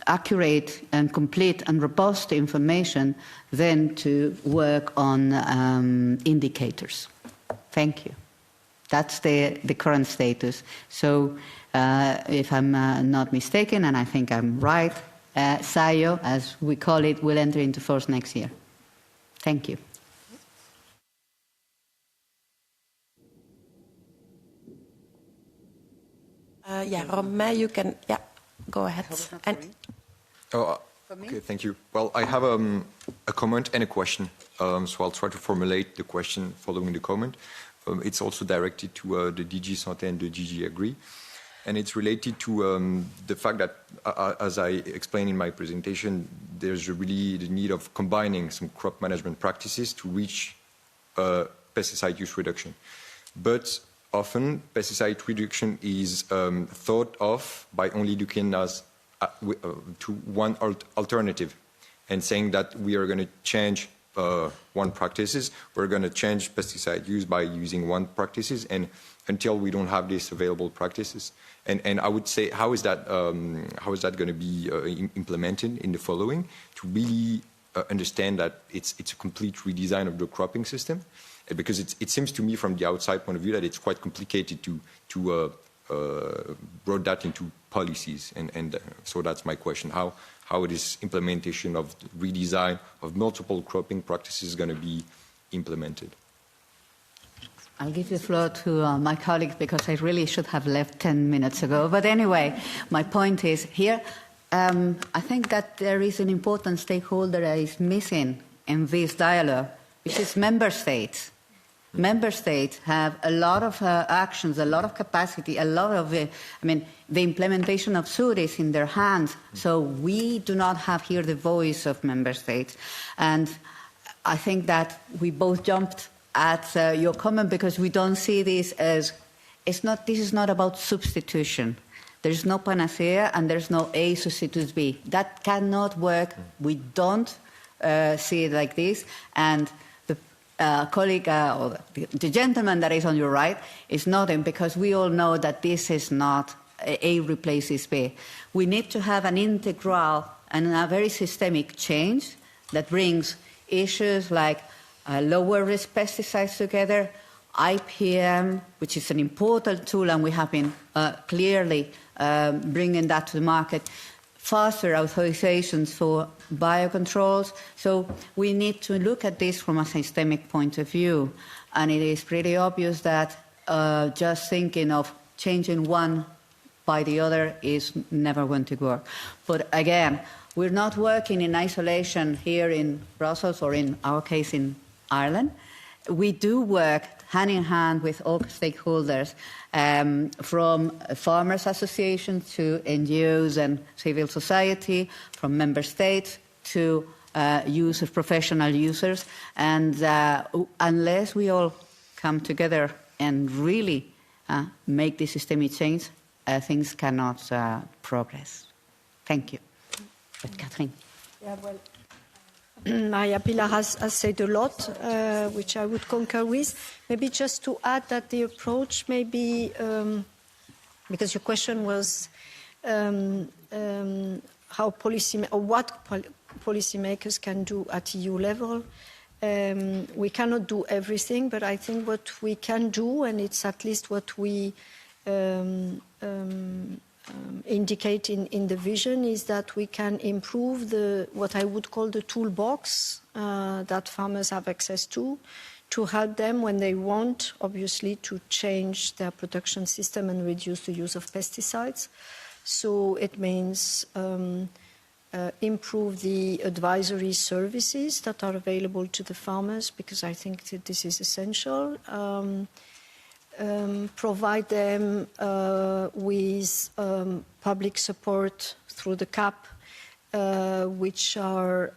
accurate and complete and robust information than to work on indicators. Thank you. That's the current status. So if I'm not mistaken, and I think I'm right, SIO, as we call it, will enter into force next year. Thank you. Romain, you can, go ahead. Okay, thank you. Well, I have a comment and a question, so I'll try to formulate the question following the comment. It's also directed to the DG Santé and the DG Agri, and it's related to the fact that, as I explained in my presentation, there's really the need of combining some crop management practices to reach pesticide use reduction. But often, pesticide reduction is thought of by only looking to one alternative and saying that we are going to change one practices, we're going to change pesticide use by using one practices, and until we don't have these available practices. And I would say, how is that going to be implemented in the following to really understand that it's a complete redesign of the cropping system? Because it seems to me from the outside point of view that it's quite complicated to brought that into policies, and so that's my question: how this implementation of redesign of multiple cropping practices is going to be implemented? I'll give the floor to my colleague because I really should have left 10 minutes ago. But anyway, my point is here, I think that there is an important stakeholder that is missing in this dialogue, which is member states. Member states have a lot of actions, a lot of capacity, a lot of, the implementation of SUR is in their hands. So we do not have here the voice of member states. And I think that we both jumped at your comment because we don't see this as, this is not about substitution. There's no panacea and there's no A substitutes B. That cannot work. We don't see it like this. And colleague or the gentleman that is on your right is nodding because we all know that this is not A replaces B. We need to have an integral and a very systemic change that brings issues like lower risk pesticides together, IPM, which is an important tool, and we have been clearly bringing that to the market, faster authorizations for biocontrols. So we need to look at this from a systemic point of view. And it is pretty obvious that just thinking of changing one by the other is never going to work. But again, we're not working in isolation here in Brussels or in our case in Ireland. We do work hand in hand with all stakeholders, from farmers' associations to NGOs and civil society, from member states to users, professional users. And unless we all come together and really make this systemic change, things cannot progress. Thank you. But Catherine. Yeah, well, Maria Pilar has said a lot, which I would concur with. Maybe just to add that the approach may be, because your question was how what policymakers can do at EU level. We cannot do everything, but I think what we can do, and it's at least what we indicate in the vision, is that we can improve what I would call the toolbox that farmers have access to help them when they want, obviously, to change their production system and reduce the use of pesticides. So it means improve the advisory services that are available to the farmers, because I think that this is essential. Provide them with public support through the CAP, which are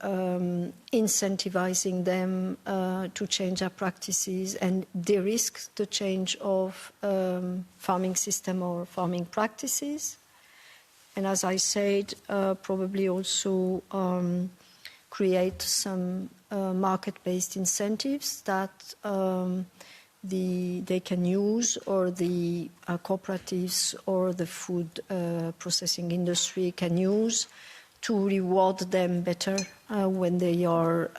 incentivizing them to change their practices and de-risk the change of farming system or farming practices. And as I said, probably also create some market-based incentives that they can use, or the cooperatives or the food processing industry can use to reward them better when they are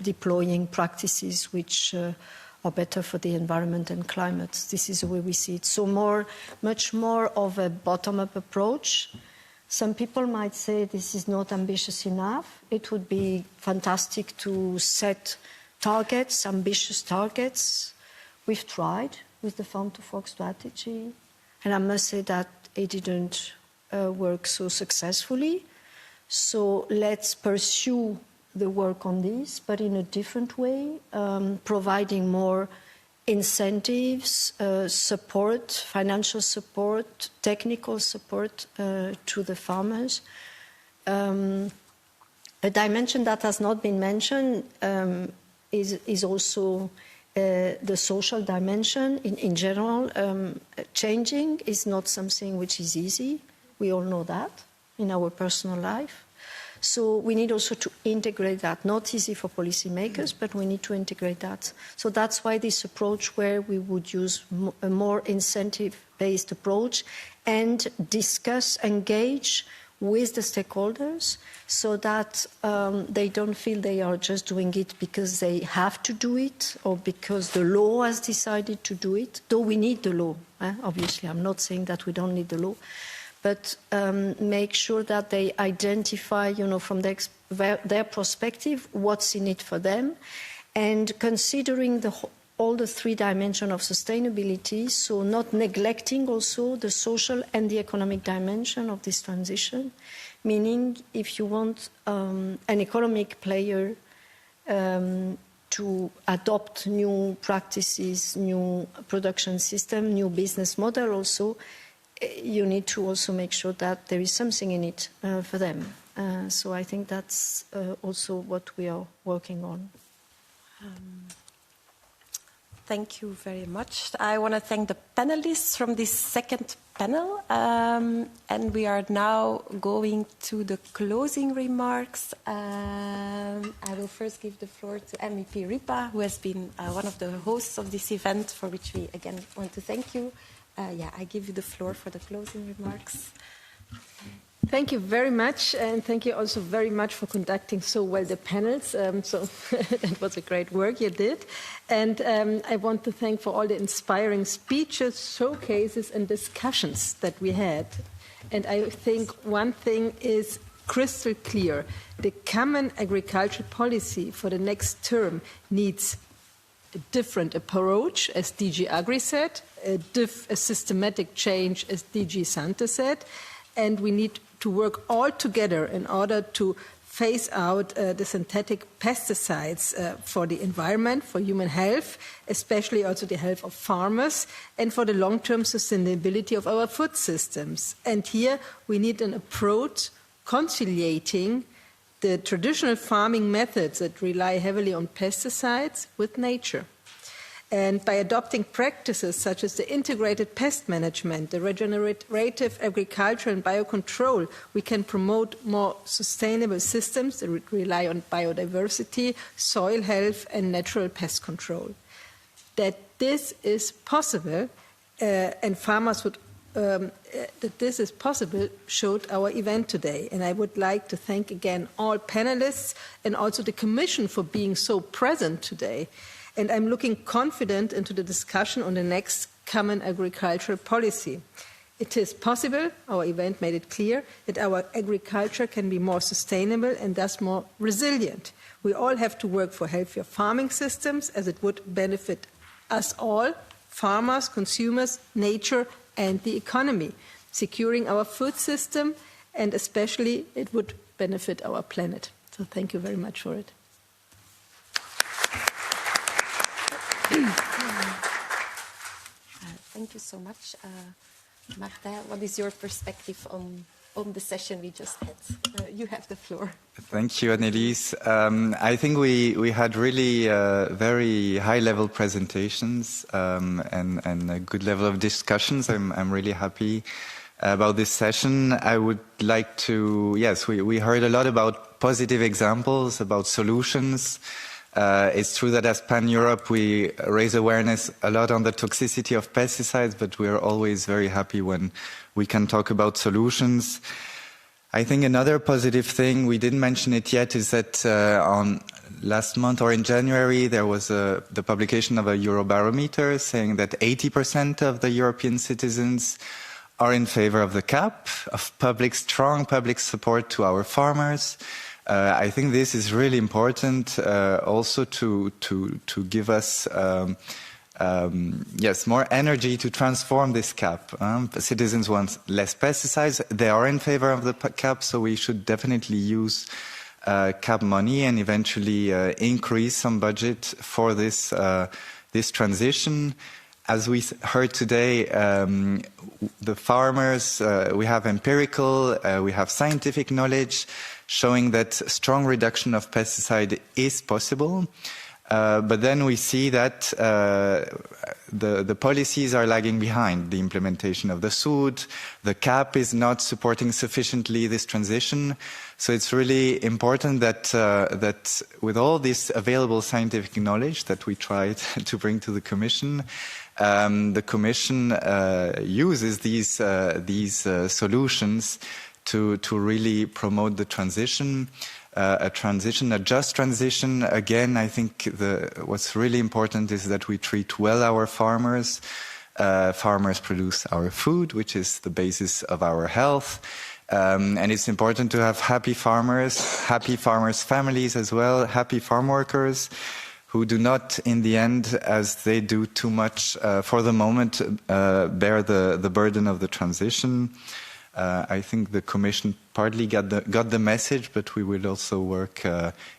deploying practices which are better for the environment and climate. This is the way we see it. So much more of a bottom-up approach. Some people might say this is not ambitious enough. It would be fantastic to set targets, ambitious targets. We've tried with the Farm to Fork strategy. And I must say that it didn't work so successfully. So let's pursue the work on this, but in a different way, providing more incentives, support, financial support, technical support to the farmers. A dimension that has not been mentioned is also the social dimension. In general, changing is not something which is easy. We all know that in our personal life. So we need also to integrate that. Not easy for policymakers, but we need to integrate that. So that's why this approach where we would use a more incentive-based approach and discuss, engage with the stakeholders so that they don't feel they are just doing it because they have to do it or because the law has decided to do it, though we need the law. Obviously, I'm not saying that we don't need the law, but make sure that they identify, from their perspective, what's in it for them, and considering all the three dimensions of sustainability, so not neglecting also the social and the economic dimension of this transition, meaning if you want an economic player to adopt new practices, new production system, new business model also, you need to also make sure that there is something in it for them. So I think that's also what we are working on. Thank you very much. I want to thank the panelists from this second panel. And we are now going to the closing remarks. I will first give the floor to MEP Ripa, who has been one of the hosts of this event, for which we again want to thank you. I give you the floor for the closing remarks. Thank you very much, and thank you also very much for conducting so well the panels. So that was a great work you did. And I want to thank for all the inspiring speeches, showcases, and discussions that we had. And I think one thing is crystal clear. The common agricultural policy for the next term needs a different approach, as DG Agri said, a systematic change, as DG Sante said, and we need to work all together in order to phase out the synthetic pesticides for the environment, for human health, especially also the health of farmers, and for the long-term sustainability of our food systems. And here we need an approach conciliating the traditional farming methods that rely heavily on pesticides with nature. And by adopting practices such as the integrated pest management, the regenerative agriculture and biocontrol, we can promote more sustainable systems that rely on biodiversity, soil health, and natural pest control. That this is possible, and farmers would that this is possible showed our event today. And I would like to thank again all panelists and also the Commission for being so present today. And I'm looking confident into the discussion on the next common agricultural policy. It is possible, our event made it clear, that our agriculture can be more sustainable and thus more resilient. We all have to work for healthier farming systems, as it would benefit us all, farmers, consumers, nature, and the economy, securing our food system, and especially it would benefit our planet. So thank you very much for it. Thank you so much. Marta, what is your perspective on the session we just had? You have the floor. Thank you, Annelies. I think we had really very high-level presentations and a good level of discussions. I'm really happy about this session. I would like to, yes, we heard a lot about positive examples, about solutions. It's true that as Pan-Europe, we raise awareness a lot on the toxicity of pesticides, but we are always very happy when we can talk about solutions. I think another positive thing, we didn't mention it yet, is that on last month or in January, there was the publication of a Eurobarometer saying that 80% of the European citizens are in favor of the CAP, of strong public support to our farmers. I think this is really important also to give us yes, more energy to transform this cap. Citizens want less pesticides. They are in favor of the cap, so we should definitely use cap money and eventually increase some budget for this this transition. As we heard today, the farmers, we have empirical, we have scientific knowledge showing that strong reduction of pesticide is possible. But then we see that the policies are lagging behind the implementation of the SUD. The cap is not supporting sufficiently this transition. So it's really important that that with all this available scientific knowledge that we tried to bring to the Commission, the Commission uses these solutions to really promote the transition. A just transition. Again, I think what's really important is that we treat well our farmers. Farmers produce our food, which is the basis of our health. And it's important to have happy farmers families as well, happy farm workers who do not, in the end, as they do too much for the moment, bear the burden of the transition. I think the Commission partly got the message, but we will also work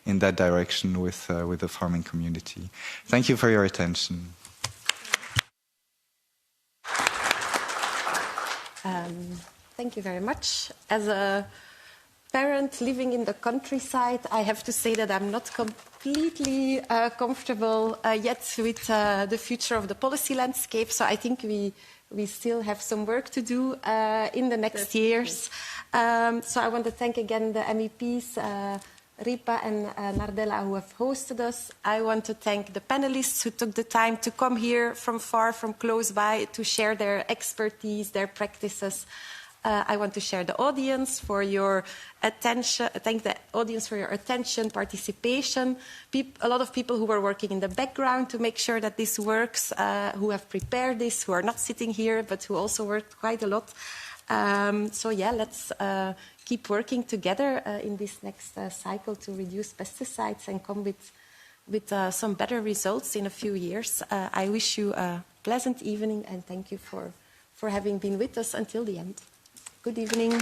in that direction with the farming community. Thank you for your attention. Thank you very much. As a parent living in the countryside, I have to say that I'm not completely comfortable yet with the future of the policy landscape. So I think we still have some work to do in the next years. So I want to thank again the MEPs, Ripa and Nardella, who have hosted us. I want to thank the panelists who took the time to come here from far, from close by, to share their expertise, their practices. I want to share the audience for your attention. Thank the audience for your attention, participation. A lot of people who were working in the background to make sure that this works, who have prepared this, who are not sitting here, but who also worked quite a lot. So yeah, let's keep working together in this next cycle to reduce pesticides and come with some better results in a few years. I wish you a pleasant evening and thank you for having been with us until the end. Good evening.